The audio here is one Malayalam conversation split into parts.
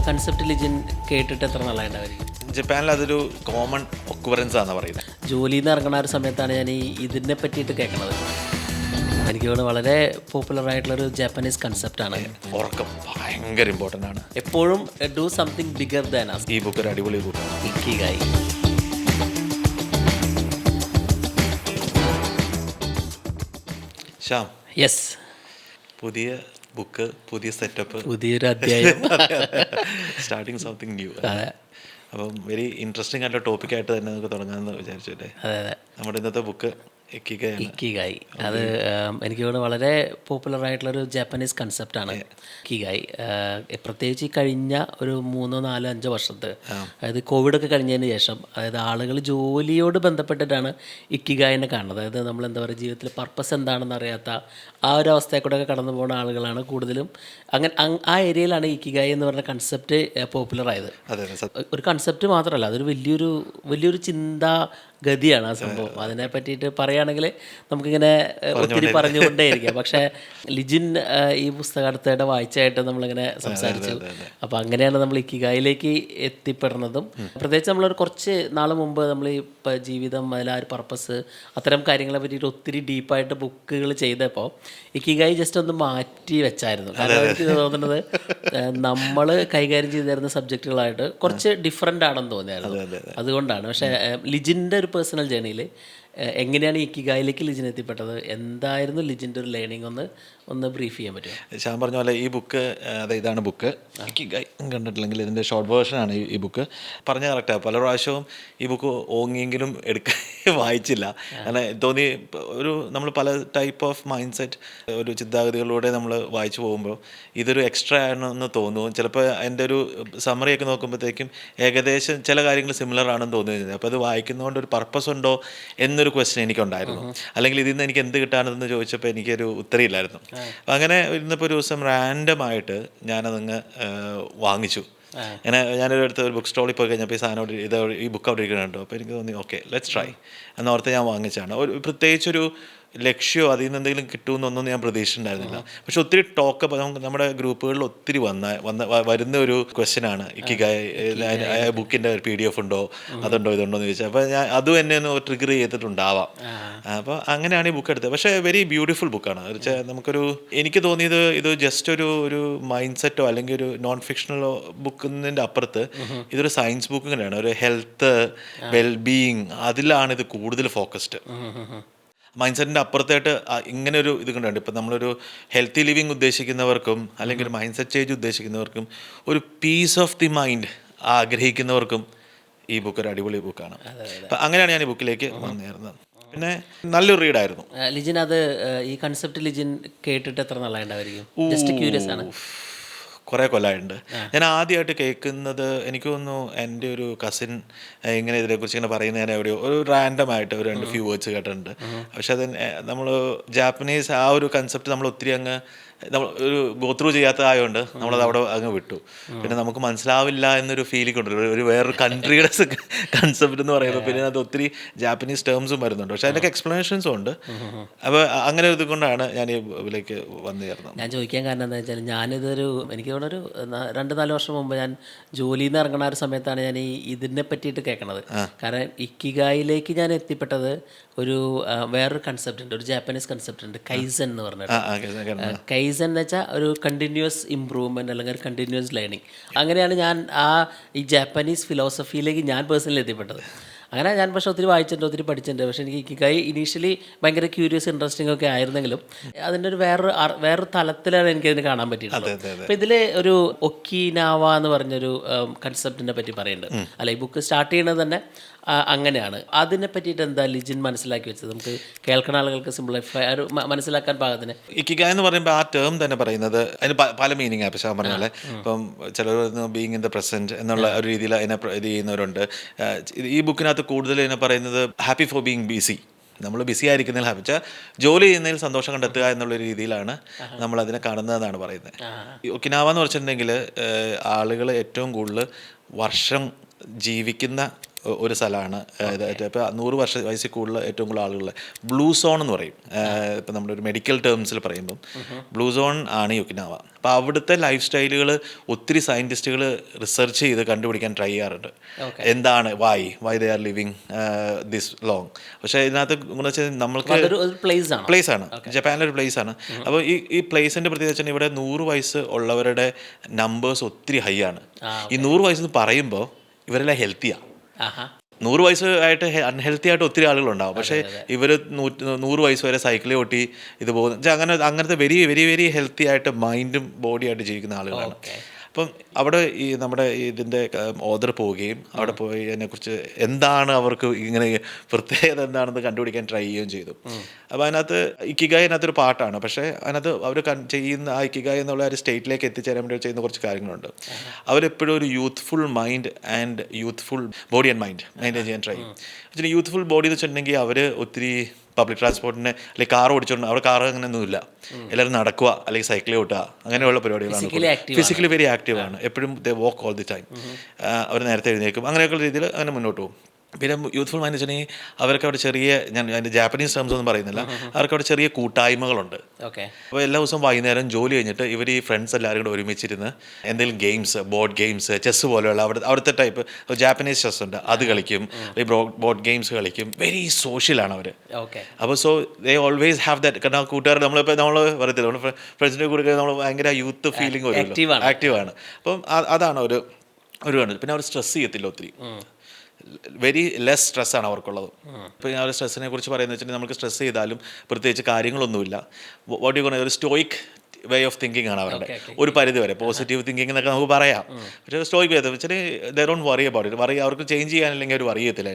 കൺസെപ്റ്റ് ലിജിൻ കേട്ടിട്ട് എത്ര നാളായിട്ടുണ്ടായിരിക്കും? ജപ്പാനിൽ അതൊരു കോമൺ ഒക്കുവറൻസ് ആണെന്ന് പറയുന്നത്. ജോലിയിൽ നിന്ന് ഇറങ്ങുന്ന ഒരു സമയത്താണ് ഞാൻ ഇതിനെ പറ്റിയിട്ട് കേൾക്കുന്നത്. എനിക്ക് തോന്നുന്നു വളരെ പോപ്പുലർ ആയിട്ടുള്ളൊരു ജാപ്പനീസ് കൺസെപ്റ്റാണ്. ഉറക്കം ഭയങ്കര ഇമ്പോർട്ടൻ്റ് ആണ്. എപ്പോഴും do something bigger than us. ഈ ബുക്ക് ഒരു അടിപൊളി ബുക്കാണ്. ഇക്കിഗായി. ശ്യാം, യെസ്, പുതിയ ബുക്ക്, പുതിയ സെറ്റപ്പ്, പുതിയൊരു അധ്യായം. Starting something new. അതെ, അപ്പം വെരി ഇൻട്രസ്റ്റിംഗ് ആയിട്ടുള്ള ടോപ്പിക്കായിട്ട് തന്നെ നമുക്ക് തുടങ്ങാമെന്ന് വിചാരിച്ചു അല്ലേ? അതെ അതെ. നമ്മുടെ ഇന്നത്തെ ബുക്ക് ഇക്കിഗായി. അത് എനിക്ക് തോന്നുന്നു വളരെ പോപ്പുലർ ആയിട്ടുള്ളൊരു ജാപ്പനീസ് കൺസെപ്റ്റാണ് ഇക്കിഗായി. പ്രത്യേകിച്ച് ഈ കഴിഞ്ഞ ഒരു 3-4-5 വർഷത്ത്, അതായത് കോവിഡൊക്കെ കഴിഞ്ഞതിന് ശേഷം, അതായത് ആളുകൾ ജോലിയോട് ബന്ധപ്പെട്ടിട്ടാണ് ഇക്കിഗായിനെ കാണുന്നത്. അതായത് നമ്മൾ എന്താ പറയുക, ജീവിതത്തിൽ പർപ്പസ് എന്താണെന്ന് അറിയാത്ത ആ ഒരു അവസ്ഥയിൽ കൂടെ ഒക്കെ കടന്നു പോകുന്ന ആളുകളാണ് കൂടുതലും. അങ്ങനെ ആ ഏരിയയിലാണ് ഇക്കിഗായി എന്ന് പറഞ്ഞ കൺസെപ്റ്റ് പോപ്പുലർ ആയത്. ഒരു കൺസെപ്റ്റ് മാത്രമല്ല, അതൊരു വലിയൊരു ചിന്താഗതിയാണ് ആ സംഭവം. അതിനെ പറ്റിയിട്ട് പറയുകയാണെങ്കിൽ നമുക്കിങ്ങനെ ഒത്തിരി പറഞ്ഞുകൊണ്ടേയിരിക്കാം. പക്ഷേ ലിജിൻ ഈ പുസ്തകം അടുത്തിടെ വായിച്ചായിട്ട് നമ്മളിങ്ങനെ സംസാരിച്ചു. അപ്പോൾ അങ്ങനെയാണ് നമ്മൾ ഇക്കിഗായിലേക്ക് എത്തിപ്പെടുന്നതും. പ്രത്യേകിച്ച് നമ്മളൊരു കുറച്ച് നാൾ മുമ്പ് നമ്മൾ ഈ ജീവിതം, അതിൽ ആ ഒരു പർപ്പസ്, അത്തരം കാര്യങ്ങളെ പറ്റിയിട്ട് ഒത്തിരി ഡീപ്പായിട്ട് ബുക്കുകൾ ചെയ്തപ്പോൾ ഇക്കിഗായി ജസ്റ്റ് ഒന്ന് മാറ്റി വെച്ചായിരുന്നു. കാരണം എനിക്ക് തോന്നുന്നത് നമ്മൾ കൈകാര്യം ചെയ്തു തരുന്ന സബ്ജക്റ്റുകളായിട്ട് കുറച്ച് ഡിഫറെൻ്റ് ആണെന്ന് തോന്നിയായിരുന്നു. അതുകൊണ്ടാണ്. പക്ഷേ ലിജിൻ്റെ ഒരു പേഴ്സണൽ ജേണിയിൽ എങ്ങനെയാണ് ഇക്കിഗായിലേക്ക് ലിജിൻ എത്തിപ്പെട്ടത്, എന്തായിരുന്നു ലിജിൻ്റെ ഒരു ലേണിംഗ്, ഒന്ന് ബ്രീഫ് ചെയ്യാൻ പറ്റുമോ? ഞാൻ പറഞ്ഞ പോലെ ഈ ബുക്ക്, ഇതാണ് ബുക്ക്. ഇക്കിഗായി കണ്ടിട്ടില്ലെങ്കിൽ ഇതിൻ്റെ ഷോർട്ട് വേർഷനാണ് ഈ ബുക്ക്. പറഞ്ഞാൽ കറക്റ്റാണ്. പല പ്രാവശ്യവും ഈ ബുക്ക് ഓങ്ങിയെങ്കിലും വായിച്ചില്ല. കാരണം തോന്നി നമ്മൾ പല ടൈപ്പ് ഓഫ് മൈൻഡ് സെറ്റ്, ഒരു ചിന്താഗതികളിലൂടെ നമ്മൾ വായിച്ചു പോകുമ്പോൾ ഇതൊരു എക്സ്ട്രാ ആണെന്ന് തോന്നും. ചിലപ്പോൾ എൻ്റെ ഒരു സമ്മറിയൊക്കെ നോക്കുമ്പോഴത്തേക്കും ഏകദേശം ചില കാര്യങ്ങൾ സിമിലർ ആണെന്ന് തോന്നുന്നത്. അപ്പോൾ അത് വായിക്കുന്നതുകൊണ്ട് ഒരു പർപ്പസ് ഉണ്ടോ എന്നൊരു ക്വസ്റ്റ്യൻ എനിക്കുണ്ടായിരുന്നു. അല്ലെങ്കിൽ ഇതിൽ നിന്ന് എനിക്ക് എന്ത് കിട്ടാനെന്ന് ചോദിച്ചപ്പോൾ എനിക്കൊരു ഉത്തരയില്ലായിരുന്നു. അപ്പം അങ്ങനെ ഇന്നിപ്പോൾ ഒരു ദിവസം റാൻഡമായിട്ട് ഞാനതങ്ങ് വാങ്ങിച്ചു. ഞാനൊരു അടുത്ത് ഒരു ബുക്ക് സ്റ്റോളിൽ പോയി കഴിഞ്ഞപ്പോൾ ഈ സാധനം ഈ ബുക്ക് അവിടെ ഇരിക്കുന്നുണ്ടോ. അപ്പോൾ എനിക്ക് തോന്നി ഓക്കെ ലെറ്റ്സ് ട്രൈ എന്നോർത്ത് ഞാൻ വാങ്ങിച്ചാണ്. പ്രത്യേകിച്ചൊരു ലക്ഷ്യമോ അതിൽ നിന്ന് എന്തെങ്കിലും കിട്ടുമെന്നൊന്നും ഞാൻ പ്രതീക്ഷിച്ചിട്ടുണ്ടായിരുന്നില്ല. പക്ഷെ ഒത്തിരി ടോക്ക് നമ്മുടെ ഗ്രൂപ്പുകളിൽ ഒത്തിരി വരുന്ന ഒരു ക്വസ്റ്റ്യനാണ് ഇക്കിഗായി ബുക്കിൻ്റെ PDF ഉണ്ടോ, അതുണ്ടോ, ഇതുണ്ടോ എന്ന് ചോദിച്ചാൽ. അപ്പോൾ ഞാൻ അതും എന്നെ ഒന്ന് ട്രിഗർ ചെയ്തിട്ടുണ്ടാവാം. അപ്പോൾ അങ്ങനെയാണ് ഈ ബുക്ക് എടുത്തത്. പക്ഷേ വെരി ബ്യൂട്ടിഫുൾ ബുക്കാണ്. എനിക്ക് തോന്നിയത് ഇത് ജസ്റ്റ് ഒരു മൈൻഡ് സെറ്റോ അല്ലെങ്കിൽ ഒരു നോൺ ഫിക്ഷണലോ ബുക്കിൻ്റെ അപ്പുറത്ത് ഇതൊരു സയൻസ് ബുക്ക് തന്നെയാണ്. ഒരു ഹെൽത്ത്, വെൽബീയിങ്, അതിലാണ് ഇത് കൂടുതൽ ഫോക്കസ്ഡ്. മൈൻഡ് സെറ്റിൻ്റെ അപ്പുറത്തായിട്ട് ഇങ്ങനെ ഒരു ഇത് കണ്ടുണ്ട്. ഇപ്പം നമ്മളൊരു ഹെൽത്തി ലിവിങ് ഉദ്ദേശിക്കുന്നവർക്കും അല്ലെങ്കിൽ ഒരു മൈൻഡ് സെറ്റ് ചേഞ്ച് ഉദ്ദേശിക്കുന്നവർക്കും ഒരു പീസ് ഓഫ് ദി മൈൻഡ് ആഗ്രഹിക്കുന്നവർക്കും ഈ ബുക്ക് ഒരു അടിപൊളി ബുക്കാണ്. അപ്പം അങ്ങനെയാണ് ഞാൻ ഈ ബുക്കിലേക്ക് വന്നിരുന്നത്. പിന്നെ നല്ലൊരു റീഡായിരുന്നു. ലിജിൻ, അത് ഈ കൺസെപ്റ്റ് ലിജിൻ കേട്ടിട്ട് എത്ര നാളായിട്ടുണ്ടായിരിക്കും? ജസ്റ്റ് ക്യൂരിയസ് ആണ്. കുറേ കൊല്ലമായിട്ടുണ്ട്. ഞാൻ ആദ്യമായിട്ട് കേൾക്കുന്നത്, എനിക്ക് തോന്നുന്നു എൻ്റെ ഒരു കസിൻ ഇങ്ങനെ ഇതിനെക്കുറിച്ച് ഇങ്ങനെ പറയുന്നത് ഞാൻ എവിടെയോ ഒരു റാൻഡമായിട്ട് ഒരു 2 ഫ്യൂ വേർഡ്സ് കേട്ടിട്ടുണ്ട്. പക്ഷെ അത് നമ്മൾ ജാപ്പനീസ് ആ ഒരു കൺസെപ്റ്റ് നമ്മൾ ഒത്തിരി നമ്മൾ ഒരു ഗോ ത്രൂ ചെയ്യാത്തതായതുകൊണ്ട് നമ്മളത് അവിടെ അങ്ങ് വിട്ടു. പിന്നെ നമുക്ക് മനസ്സിലാവില്ല എന്നൊരു ഫീലിംഗ് ഉണ്ടല്ലോ, ഒരു വേറൊരു കൺട്രിയുടെ കൺസെപ്റ്റ് എന്ന് പറയുമ്പോൾ. പിന്നെ അത് ഒത്തിരി ജാപ്പനീസ് ടേംസും വരുന്നുണ്ട്, പക്ഷെ അതിനൊക്കെ എക്സ്പ്ലനേഷൻസും ഉണ്ട്. അപ്പോൾ അങ്ങനെ ഇത് കൊണ്ടാണ് ഞാൻ ഇതിലേക്ക് വന്നു ചേർന്നത്. ഞാൻ ചോദിക്കാൻ കാരണം എന്താ വെച്ചാൽ, എനിക്ക് തോന്നുന്നു ഒരു 2-4 വർഷം മുമ്പ് ഞാൻ ജോലിയിൽ നിന്ന് ഇറങ്ങുന്ന ഒരു സമയത്താണ് ഞാൻ ഇതിനെ പറ്റിയിട്ട് കേൾക്കണത്. കാരണം ഇക്കിഗായിലേക്ക് ഞാൻ എത്തിപ്പെട്ടത് വേറൊരു കൺസെപ്റ്റ് ഉണ്ട്, ഒരു ജാപ്പനീസ് കൺസെപ്റ്റ് ഉണ്ട്, കൈസൻ എന്ന് പറഞ്ഞിട്ട്. കൈസൻ എന്ന് വെച്ചാൽ ഒരു കണ്ടിന്യൂസ് ഇമ്പ്രൂവ്മെൻറ്റ് അല്ലെങ്കിൽ ഒരു കണ്ടിന്യൂസ് ലേണിംഗ്. അങ്ങനെയാണ് ഞാൻ ഈ ജാപ്പനീസ് ഫിലോസഫിയിലേക്ക് ഞാൻ പേഴ്സണലി എത്തിപ്പെട്ടത്. അങ്ങനെ ഞാൻ പക്ഷേ ഒത്തിരി വായിച്ചിട്ടുണ്ട്, ഒത്തിരി പഠിച്ചിട്ടുണ്ട്. പക്ഷേ എനിക്ക് ഇക്കിഗായി ഇനീഷ്യലി ഭയങ്കര ക്യൂരിയസ്, ഇൻട്രസ്റ്റിംഗ് ഒക്കെ ആയിരുന്നെങ്കിലും അതിൻ്റെ വേറൊരു തലത്തിലാണ് എനിക്കതിന് കാണാൻ പറ്റിയിട്ടുള്ളത്. അപ്പോൾ ഇതിൽ ഒരു ഒക്കിനാവ എന്ന് പറഞ്ഞൊരു കൺസെപ്റ്റിനെ പറ്റി പറയുന്നുണ്ട്. അല്ല, ഈ ബുക്ക് സ്റ്റാർട്ട് ചെയ്യുന്നത് തന്നെ അങ്ങനെയാണ്. അതിനെ പറ്റിയിട്ട് എന്താ ലിജിൻ മനസ്സിലാക്കി വെച്ചത്, നമുക്ക് കേൾക്കുന്ന ആളുകൾക്ക് സിംപ്ലിഫൈ മനസ്സിലാക്കാൻ പാകത്തിന്? ഇക്കിഗായി എന്ന് പറയുമ്പോൾ ആ ടേം തന്നെ പറയുന്നത് അതിന് പല മീനിങ് ആണ്. പക്ഷേ പറഞ്ഞ പോലെ ഇപ്പം ചിലർ ബീയിങ് ഇൻ ദ പ്രസൻറ്റ് എന്നുള്ള ഒരു രീതിയിൽ അതിനെ ഇത് ചെയ്യുന്നവരുണ്ട്. ഈ ബുക്കിനകത്ത് കൂടുതൽ ഇതിനെ പറയുന്നത് ഹാപ്പി ഫോർ ബീയിങ് ബിസി. നമ്മൾ ബിസി ആയിരിക്കുന്നതിൽ ഹാപ്പി, ജോലി ചെയ്യുന്നതിൽ സന്തോഷം കണ്ടെത്തുക എന്നുള്ള രീതിയിലാണ് നമ്മൾ അതിനെ കാണുന്നതെന്നാണ് പറയുന്നത്. ഒക്കിനാവ എന്ന് വെച്ചിട്ടുണ്ടെങ്കിൽ ആളുകൾ ഏറ്റവും കൂടുതൽ വർഷം ജീവിക്കുന്ന ഒരു സ്ഥലമാണ്. ഇപ്പോൾ 100 വയസ്സിൽ കൂടുതൽ ഏറ്റവും കൂടുതൽ ആളുകൾ ബ്ലൂ സോൺ എന്ന് പറയും. ഇപ്പം നമ്മുടെ ഒരു മെഡിക്കൽ ടേംസിൽ പറയുമ്പം ബ്ലൂ സോൺ ആണ് യൊക്കിനാവ. അപ്പോൾ അവിടുത്തെ ലൈഫ് സ്റ്റൈലുകൾ ഒത്തിരി സയൻറ്റിസ്റ്റുകൾ റിസർച്ച് ചെയ്ത് കണ്ടുപിടിക്കാൻ ട്രൈ ചെയ്യാറുണ്ട്. എന്താണ് why they are living this long. പക്ഷേ ഇതിനകത്ത് എന്ന് വെച്ചാൽ നമ്മൾക്ക് പ്ലേസ് ആണ്, ജപ്പാനിലൊരു പ്ലേസ് ആണ്. അപ്പോൾ ഈ പ്ലേസിൻ്റെ പ്രത്യേകത വെച്ചാൽ ഇവിടെ 100 വയസ്സ് ഉള്ളവരുടെ നമ്പേഴ്സ് ഒത്തിരി ഹൈ ആണ്. ഈ 100 വയസ്സെന്ന് പറയുമ്പോൾ ഇവരെല്ലാം ഹെൽത്തിയാണ്. 100 വയസ്സായിട്ട് അൺഹെൽത്തി ആയിട്ട് ഒത്തിരി ആളുകളുണ്ടാവും. പക്ഷേ ഇവർ 100 വയസ്സ് വരെ സൈക്കിൾ ഓട്ടി ഇത് പോകുന്ന അങ്ങനത്തെ വെരി വെരി വെരി ഹെൽത്തി ആയിട്ട് മൈൻഡും ബോഡിയായിട്ട് ജീവിക്കുന്ന ആളുകളാണ്. അപ്പം അവിടെ ഈ നമ്മുടെ ഇതിൻ്റെ ഓർഡർ പോവുകയും അവിടെ പോയി അതിനെക്കുറിച്ച് എന്താണ് അവർക്ക് ഇങ്ങനെ പ്രത്യേകത എന്താണെന്ന് കണ്ടുപിടിക്കാൻ ട്രൈ ചെയ്യുകയും ചെയ്തു. അപ്പോൾ അതിനകത്ത് ഇക്കിഗായ് അതിനകത്തൊരു പാട്ടാണ്. പക്ഷേ അതിനകത്ത് അവർ ചെയ്യുന്ന ആ ഇക്കിഗായ് എന്നുള്ള ഒരു സ്റ്റേറ്റിലേക്ക് എത്തിച്ചേരാൻ വേണ്ടി ചെയ്യുന്ന കുറച്ച് കാര്യങ്ങളുണ്ട്. അവരെപ്പോഴും ഒരു youthful mind and youthful body and mind maintain ചെയ്യാൻ ട്രൈ ചെയ്യും. actually യൂത്ത്ഫുൾ ബോഡി എന്ന് വെച്ചിട്ടുണ്ടെങ്കിൽ അവർ ഒത്തിരി പബ്ലിക് ട്രാൻസ്പോർട്ടിന് അല്ലെങ്കിൽ കാർ ഓടിച്ചോണ്ട് അവിടെ കാർ അങ്ങനെയൊന്നുമില്ല. എല്ലാവരും നടക്കുക അല്ലെങ്കിൽ സൈക്കിൾ ഓട്ടുക അങ്ങനെയുള്ള പരിപാടികളാണ്. ഫിസിക്കലി വെരി ആക്റ്റീവാണ്. എപ്പോഴും they walk all the time. അവർ നേരത്തെ എഴുന്നേൽക്കും. അങ്ങനെയൊക്കെയുള്ള രീതിയിൽ അങ്ങനെ മുന്നോട്ട് പോകും. പിന്നെ യൂത്ത്ഫുൾ മൈൻഡ് വെച്ചിട്ടുണ്ടെങ്കിൽ അവർക്ക് അവിടെ ചെറിയ, ഞാൻ അതിൻ്റെ ജാപ്പനീസ് ടേംസ് ഒന്നും പറയുന്നില്ല, അവർക്ക് അവിടെ ചെറിയ കൂട്ടായ്മകളുണ്ട്. അപ്പോൾ എല്ലാ ദിവസവും വൈകുന്നേരം ജോലി കഴിഞ്ഞിട്ട് ഇവർ ഈ ഫ്രണ്ട്സ് എല്ലാവരും കൂടെ ഒരുമിച്ചിരുന്ന് എന്തെങ്കിലും ഗെയിംസ്, ബോർഡ് ഗെയിംസ്, ചെസ്സ് പോലെയുള്ള അവിടുത്തെ ടൈപ്പ് ജാപ്പനീസ് ചെസ് ഉണ്ട്, അത് കളിക്കും. ഈ ബോർഡ് ഗെയിംസ് കളിക്കും. വെരി സോഷ്യലാണ് അവർ. അപ്പോൾ so they always have that. കാരണം കൂട്ടുകാർ നമ്മൾ പറയത്തില്ല, നമ്മൾ ഫ്രണ്ട്സിൻ്റെ കൂടെ നമ്മൾ ഭയങ്കര യൂത്ത് ഫീലിംഗ് വരുമല്ലോ, ആക്റ്റീവാണ്. അപ്പം അതാണ് ഒരു കണ്ടത്. പിന്നെ അവർ സ്ട്രെസ് ചെയ്യത്തില്ല ഒത്തിരി. വെരി ലെസ് സ്ട്രെസ്സാണ് അവർക്കുള്ളത്. ഇപ്പോൾ ആ ഒരു സ്ട്രെസ്സിനെ കുറിച്ച് പറയുന്നത് വെച്ചിട്ടുണ്ടെങ്കിൽ നമുക്ക് സ്ട്രെസ് ചെയ്താലും പ്രത്യേകിച്ച് കാര്യങ്ങളൊന്നുമില്ല. വാട്ട് യു ഗോണ ഒരു സ്റ്റോയിക് വേ ഓഫ് തിങ്കിങ് ആണ് അവരുടെ ഒരു പരിധി വരെ. പോസിറ്റീവ് തിങ്കിങ് എന്നൊക്കെ നമുക്ക് പറയാം. പക്ഷേ സ്റ്റോയിക് വേ വെച്ചാൽ they don't worry about it. അവർക്ക് ചേഞ്ച് ചെയ്യാനില്ലെങ്കിൽ അവർ വറി ചെയ്യത്തില്ല.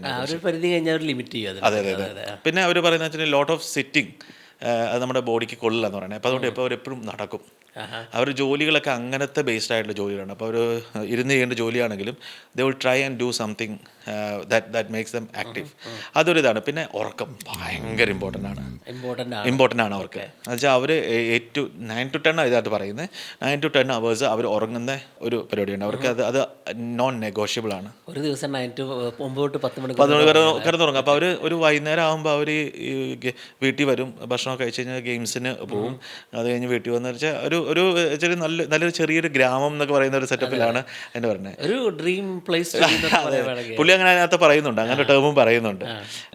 അതെ അതെ അതെ. പിന്നെ അവർ പറയുന്നത് വെച്ചാൽ ലോട്ട് ഓഫ് സിറ്റിംഗ് അത് നമ്മുടെ ബോഡിക്ക് കൊള്ളില്ല എന്ന് പറയുന്നത്. അപ്പോൾ അതുകൊണ്ട് ഇപ്പോൾ അവരെപ്പോഴും നടക്കും. അവർ ജോലികളൊക്കെ അങ്ങനത്തെ ബേസ്ഡ് ആയിട്ടുള്ള ജോലികളാണ്. അപ്പോൾ അവർ ഇരുന്ന് ചെയ്യേണ്ട ജോലിയാണെങ്കിലും they will try and do something that makes them active. അതൊരിതാണ്. പിന്നെ ഉറക്കം ഭയങ്കര ഇമ്പോർട്ടൻ്റ് ആണ് അവർക്ക്. എന്നുവെച്ചാൽ അവർ 9 to 10 ഇതായിട്ട് പറയുന്നത് 9 to 10 hours അവർ ഉറങ്ങുന്ന ഒരു പരിപാടിയുണ്ട് അവർക്ക്. അത് നോൺ നെഗോഷ്യബിൾ ആണ്. ഒരു ദിവസം 9 to 10 മണി കിടന്നുറങ്ങും. അപ്പോൾ അവർ ഒരു വൈകുന്നേരം ആകുമ്പോൾ അവർ വീട്ടിൽ വരും, ഭക്ഷണമൊക്കെ കഴിച്ച് കഴിഞ്ഞാൽ ഗെയിംസിന് പോകും. അത് കഴിഞ്ഞ് വീട്ടിൽ വന്നു വെച്ചാൽ ഒരു നല്ലൊരു ചെറിയൊരു ഗ്രാമം എന്നൊക്കെ പറയുന്ന ഒരു സെറ്റപ്പിലാണ് എന്ന് പറഞ്ഞത്. ഒരു ഡ്രീം പ്ലേസ് പുള്ളി അങ്ങനെ അതിനകത്ത് പറയുന്നുണ്ട്, അങ്ങനെ ടേമും പറയുന്നുണ്ട്.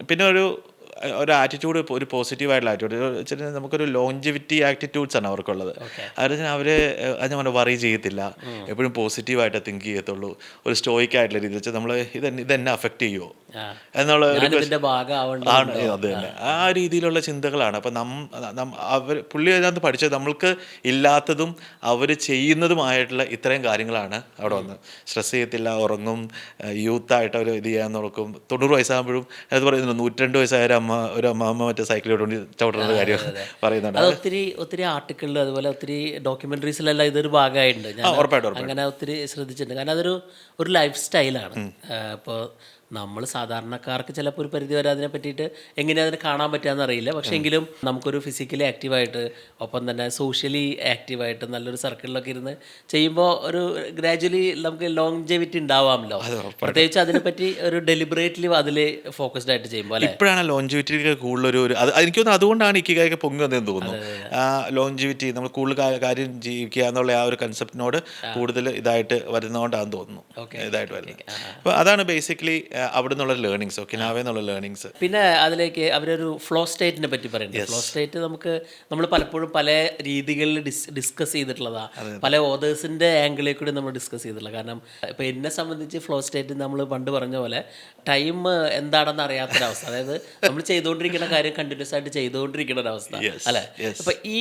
പിന്നെ ഒരു ആറ്റിറ്റ്യൂഡ്, ഒരു പോസിറ്റീവായിട്ടുള്ള ആറ്റിറ്റ്യൂഡ്. നമുക്കൊരു ലോഞ്ചിവിറ്റി ആറ്റിറ്റ്യൂഡ്സ് ആണ് അവർക്കുള്ളത്. അവർ അത് നമ്മൾ വറി ചെയ്യത്തില്ല, എപ്പോഴും പോസിറ്റീവായിട്ട് തിങ്ക് ചെയ്യത്തുള്ളൂ. ഒരു സ്റ്റോയിക് ആയിട്ടുള്ള രീതിയിൽ വെച്ചാൽ നമ്മൾ ഇതെന്നെ അഫക്റ്റ് ചെയ്യുമോ എന്നുള്ള ആണ്. അത് തന്നെ ആ രീതിയിലുള്ള ചിന്തകളാണ്. അപ്പം പുള്ളി അതിനകത്ത് പഠിച്ചത് നമ്മൾക്ക് ഇല്ലാത്തതും അവർ ചെയ്യുന്നതുമായിട്ടുള്ള ഇത്രയും കാര്യങ്ങളാണ് അവിടെ വന്ന്. സ്ട്രെസ് ചെയ്യത്തില്ല, ഉറങ്ങും, യൂത്തായിട്ട് അവർ ഇത് ചെയ്യാൻ നോക്കും. 90 വയസ്സാകുമ്പോഴും അത് പറയുന്നുണ്ട് 102 വയസ്സായ ഒരു അമ്മ മറ്റേ സൈക്കിൾ ചവിട്ടുന്ന കാര്യം പറയുന്നുണ്ട്. ഒത്തിരി ആർട്ടിക്കിളിൽ അതുപോലെ ഒത്തിരി ഡോക്യുമെന്ററീസിലെല്ലാം ഇതൊരു ഭാഗമായിട്ടുണ്ട്. അങ്ങനെ ഒത്തിരി ശ്രദ്ധിച്ചിട്ടുണ്ട്. കാരണം അതൊരു ലൈഫ് സ്റ്റൈലാണ്. ഇപ്പോൾ നമ്മൾ സാധാരണക്കാർക്ക് ചിലപ്പോൾ ഒരു പരിധി വരെ അതിനെ പറ്റിയിട്ട് എങ്ങനെ അതിനെ കാണാൻ പറ്റുകയെന്ന് അറിയില്ല. പക്ഷേ എങ്കിലും നമുക്കൊരു ഫിസിക്കലി ആക്റ്റീവായിട്ട് ഒപ്പം തന്നെ സോഷ്യലി ആക്റ്റീവായിട്ട് നല്ലൊരു സർക്കിളിലൊക്കെ ഇരുന്ന് ചെയ്യുമ്പോൾ ഒരു ഗ്രാജുവലി നമുക്ക് ലോങ്ജെവിറ്റി ഉണ്ടാവാമല്ലോ. പ്രത്യേകിച്ച് അതിനെപ്പറ്റി ഒരു ഡെലിബറേറ്റ്ലി അതിൽ ഫോക്കസ്ഡ് ആയിട്ട് ചെയ്യുമ്പോൾ ഇപ്പോഴാണ് ലോങ്ജെവിറ്റി കൂടുതലൊരു എനിക്ക് തോന്നുന്നു. അതുകൊണ്ടാണ് ഇക്കിഗായൊക്കെ പൊങ്ങി വന്നതെന്ന് തോന്നുന്നു. ലോങ്ജെവിറ്റി നമ്മൾ കൂടുതൽ കാര്യം ജീവിക്കുക എന്നുള്ള ആ ഒരു കൺസെപ്റ്റിനോട് കൂടുതൽ ഇതായിട്ട് വരുന്നതുകൊണ്ടാണെന്ന് തോന്നുന്നു. ഇതായിട്ട് വരുന്നത്. അപ്പോൾ അതാണ് ബേസിക്കലി അവിടെ നിന്നുള്ള ലേണിങ്സ്, ഒക്കിനാവയിൽ നിന്നുള്ള ലേണിങ്സ്. പിന്നെ അതിലേക്ക് അവരൊരു ഫ്ലോ സ്റ്റേറ്റിനെ പറ്റി പറയുന്നത്. ഫ്ലോ സ്റ്റേറ്റ് നമ്മൾ പലപ്പോഴും പല രീതികളിൽ ഡിസ്കസ് ചെയ്തിട്ടുള്ളതാണ്. പല ഓതേഴ്സിൻ്റെ ആംഗിളിൽ കൂടി നമ്മൾ ഡിസ്കസ് ചെയ്തിട്ടുള്ളത്. കാരണം ഇപ്പോൾ എന്നെ സംബന്ധിച്ച് ഫ്ലോ സ്റ്റേറ്റ് നമ്മൾ പണ്ട് പറഞ്ഞ പോലെ ടൈം എന്താണെന്ന് അറിയാത്തൊരവസ്ഥ. അതായത് നമ്മൾ ചെയ്തുകൊണ്ടിരിക്കുന്ന കാര്യം കണ്ടിന്യൂസ് ആയിട്ട് ചെയ്തുകൊണ്ടിരിക്കുന്ന ഒരവസ്ഥ അല്ലേ. അപ്പോൾ ഈ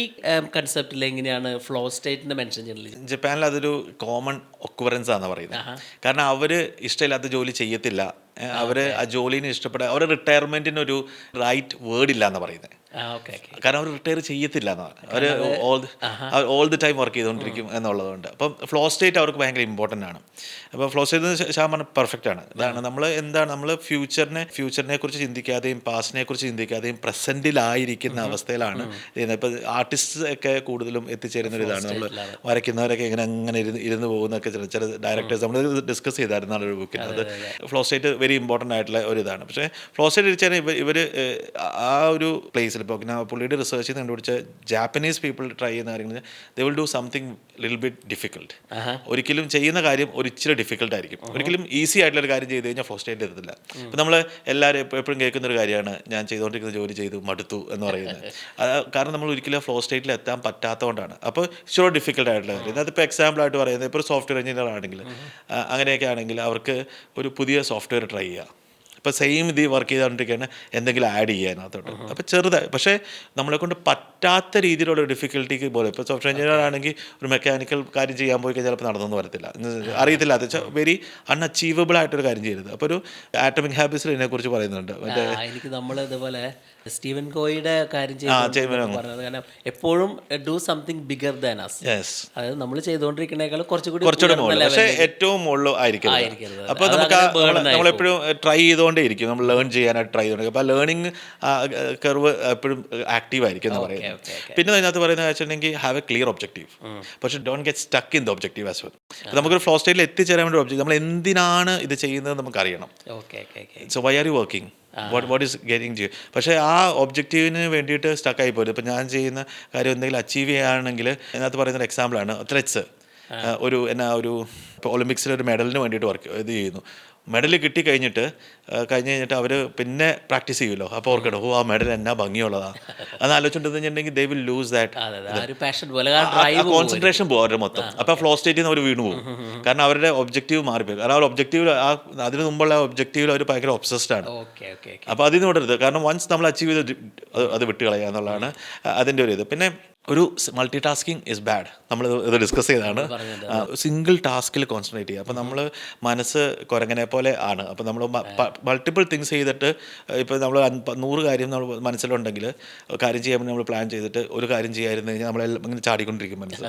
കൺസെപ്റ്റിൽ എങ്ങനെയാണ് ഫ്ലോ സ്റ്റേറ്റിനെ മെൻഷൻ ചെയ്യുന്നത്? ജപ്പാനിൽ അതൊരു കോമൺ ഒക്കുവറൻസ് ആണെന്ന് പറയുന്നത്. കാരണം അവർ ഇഷ്ടമില്ലാത്ത ജോലി ചെയ്യത്തില്ല. അവർ ആ ജോലിനെ ഇഷ്ടപ്പെടുക. അവർ റിട്ടയർമെൻറ്റിനൊരു റൈറ്റ് വേർഡ് ഇല്ല എന്ന് പറയുന്നത്. Okay okay. കാരണം അവർ റിട്ടയർ ചെയ്യത്തില്ല എന്നാണ് അവർ ഓൾ ദി ടൈം വർക്ക് ചെയ്തുകൊണ്ടിരിക്കും എന്നുള്ളതുകൊണ്ട്. അപ്പം ഫ്ലോ സ്റ്റേറ്റ് അവർക്ക് ഭയങ്കര ഇമ്പോർട്ടൻ്റ് ആണ്. അപ്പോൾ ഫ്ലോ സ്റ്റേറ്റ് ശതമാനം പെർഫെക്റ്റ് ആണ്. ഇതാണ് നമ്മൾ ഫ്യൂച്ചറിനെ കുറിച്ച് ചിന്തിക്കാതെയും പാസ്റ്റിനെ കുറിച്ച് ചിന്തിക്കാതെയും പ്രസൻറ്റിലായിരിക്കുന്ന അവസ്ഥയിലാണ് ചെയ്യുന്നത്. ഇപ്പോൾ ആർട്ടിസ്റ്റ് ഒക്കെ കൂടുതലും എത്തിച്ചേരുന്ന ഒരു ഇതാണ്. നമ്മൾ വരയ്ക്കുന്നവരൊക്കെ അങ്ങനെ ഇരുന്ന് പോകുന്നൊക്കെ ചില ഡയറക്ടേഴ്സ് നമ്മൾ ഡിസ്കസ് ചെയ്തായിരുന്നു ആ ഒരു ബുക്കിൽ. അത് ഫ്ലോ സ്റ്റേറ്റ് വെരി ഇമ്പോർട്ടൻ്റ് ആയിട്ടുള്ള ഒരു ഇതാണ്. പക്ഷേ ഫ്ലോ സ്റ്റേറ്റ് ഇരിച്ചാൽ ഇവർ ആ ഒരു പ്ലേസിൽ ഇപ്പോൾ പുള്ളിയുടെ റിസർച്ചിൽ നിന്ന് കണ്ടുപിടിച്ച ജാപ്പനീസ് പീപ്പിൾ ട്രൈ ചെയ്യുന്ന കാര്യങ്ങൾ they will do something little bit difficult. ഒരിക്കലും ചെയ്യുന്ന കാര്യം ഒരു ഇച്ചിരി ഡിഫിക്കൽട്ട് ആയിരിക്കും. ഒരിക്കലും ഈസി ആയിട്ടുള്ള ഒരു കാര്യം ചെയ്ത് കഴിഞ്ഞാൽ ഫ്ലോ സ്റ്റേറ്റ് എത്തത്തില്ല. ഇപ്പം നമ്മൾ എല്ലാവരും എപ്പോഴും കേൾക്കുന്ന ഒരു കാര്യമാണ് ഞാൻ ചെയ്തുകൊണ്ടിരിക്കുന്ന ജോലി ചെയ്തു മടുത്തു എന്ന് പറയുന്നത്. കാരണം നമ്മൾ ഒരിക്കലും ഫ്ലോ സ്റ്റേറ്റിൽ എത്താൻ പറ്റാത്തതുകൊണ്ടാണ്. അപ്പോൾ ഇച്ചിരി ഡിഫിക്കൽട്ട് ആയിട്ടുള്ള കാര്യം. അതിപ്പോൾ എക്സാമ്പിളായിട്ട് പറയുന്നത് ഇപ്പോൾ ഒരു സോഫ്റ്റ്വെയർ എഞ്ചിനീയർ ആണെങ്കിൽ അങ്ങനെയൊക്കെ ആണെങ്കിൽ അവർക്ക് ഒരു പുതിയ സോഫ്റ്റ്വെയർ ട്രൈ ചെയ്യാം. ഇപ്പോൾ സെയിം ഇത് വർക്ക് ചെയ്തുകൊണ്ടിരിക്കുകയാണ് എന്തെങ്കിലും ആഡ് ചെയ്യാനകത്തോട്ട്. അപ്പോൾ ചെറുതായി പക്ഷേ നമ്മളെ കൊണ്ട് പറ്റാത്ത രീതിയിലുള്ള ഡിഫിക്കൽട്ടിക്ക് പോലെ ഇപ്പോൾ സോഫ്റ്റ്വെയർ എഞ്ചിനീയർ ആണെങ്കിൽ ഒരു മെക്കാനിക്കൽ കാര്യം ചെയ്യാൻ പോയി കഴിഞ്ഞാൽ ചിലപ്പോൾ നടന്നൊന്നും വരത്തില്ല, അറിയത്തില്ല. അത് വെച്ചാൽ വെരി അൺഅച്ചീവബിൾ ആയിട്ടൊരു കാര്യം ചെയ്യരുത്. അപ്പോൾ ഒരു ആറ്റമിക് ഹാബിറ്റ്സിൽ ഇതിനെക്കുറിച്ച് പറയുന്നുണ്ട്. എനിക്ക് നമ്മൾ ഇതുപോലെ സ്റ്റീവൻ കോയിയുടെ കാര്യം പറഞ്ഞത് കാരണം എപ്പോഴും do something bigger than us. അതായത് നമ്മൾ ചെയ്തുകൊണ്ടിരിക്കുന്നേക്കാൾ കുറച്ചുകൂടി മുകളിൽ, പക്ഷേ ഏറ്റവും മുകളിൽ ആയിരിക്കരുത്. അപ്പോൾ നമുക്ക് നമ്മളെപ്പോഴും ട്രൈ ചെയ്തുകൊണ്ടേ ഇരിക്കും, നമ്മൾ ലേൺ ചെയ്യാനായിട്ട് ട്രൈ ചെയ്തുകൊണ്ടിരിക്കും. അപ്പോൾ ലേണിംഗ് കർവ് എപ്പോഴും ആക്റ്റീവ് ആയിരിക്കും എന്ന് പറയുന്നത്. പിന്നെ അതിനകത്ത് പറയുന്നത് വെച്ചിട്ടുണ്ടെങ്കിൽ ഹാവ് എ ക്ലിയർ ഒബ്ജക്റ്റീവ്, പക്ഷേ don't get stuck in the objective as well. നമുക്കൊരു ഫ്ലോ സ്റ്റേറ്റിൽ എത്തിച്ചേരാൻ വേണ്ടി ഒബ്ജക്റ്റീവ്, നമ്മൾ എന്തിനാണ് ഇത് ചെയ്യുന്നത് നമുക്കറിയണം. So why are you working, what is getting to. പക്ഷേ ആ ഒബ്ജക്റ്റീവിന് വേണ്ടിയിട്ട് സ്റ്റക്കായി പോയത്. ഇപ്പോൾ ഞാൻ ചെയ്യുന്ന കാര്യം എന്തെങ്കിലും അച്ചീവ് ചെയ്യുകയാണെങ്കിൽ അതിനകത്ത് പറയുന്നൊരു എക്സാമ്പിളാണ് ത്രെഡ്സ്. ഒരു ഇപ്പോൾ ഒളിമ്പിക്സിൽ ഒരു മെഡലിന് വേണ്ടിയിട്ട് ഇത് ചെയ്യുന്നു. മെഡൽ കിട്ടിക്കഴിഞ്ഞിട്ട് അവർ പിന്നെ പ്രാക്ടീസ് ചെയ്യുമല്ലോ. അപ്പോൾ ഓർക്കണം, ആ മെഡൽ എന്നാ ഭംഗിയുള്ളതാണ്. അത് ആലോചിച്ചിട്ടുണ്ടെന്നുണ്ടെങ്കിൽ they will lose that concentration പോകും അവരുടെ മൊത്തം. അപ്പോൾ ഫ്ലോ സ്റ്റേറ്റിൽ നിന്ന് അവർ വീണ് പോകും. കാരണം അവരുടെ ഒബ്ജക്റ്റീവ് മാറിപ്പോയി. കാരണം അവർ ഒബ്ജക്റ്റീവ് അതിന് മുമ്പുള്ള ഒബ്ജക്റ്റീവിൽ അവർ ഭയങ്കര ഒബ്സസ്ഡ് ആണ്. അപ്പോൾ അതിന് വിടരുത്. കാരണം വൺസ് നമ്മൾ അച്ചീവ് ചെയ്ത് അത് വിട്ടുകളയുക എന്നുള്ളതാണ് അതിൻ്റെ ഒരു ഇത്. പിന്നെ ഒരു മൾട്ടി ടാസ്കിങ് ഇസ് ബാഡ്. നമ്മൾ ഇത് ഡിസ്കസ് ചെയ്താണ്. സിംഗിൾ ടാസ്കിൽ കോൺസെൻട്രേറ്റ് ചെയ്യുക. അപ്പോൾ നമ്മൾ മനസ്സ് കുരങ്ങനെ പോലെ ആണ്. അപ്പോൾ നമ്മൾ മൾട്ടിപ്പിൾ തിങ്സ് ചെയ്തിട്ട് ഇപ്പോൾ നമ്മൾ 100 കാര്യം നമ്മൾ മനസ്സിലുണ്ടെങ്കിൽ കാര്യം ചെയ്യാൻ വേണ്ടി നമ്മൾ പ്ലാൻ ചെയ്തിട്ട് ഒരു കാര്യം ചെയ്യാതിരുന്നു കഴിഞ്ഞാൽ നമ്മളെല്ലാം ഇങ്ങനെ ചാടിക്കൊണ്ടിരിക്കും മനസ്സ്.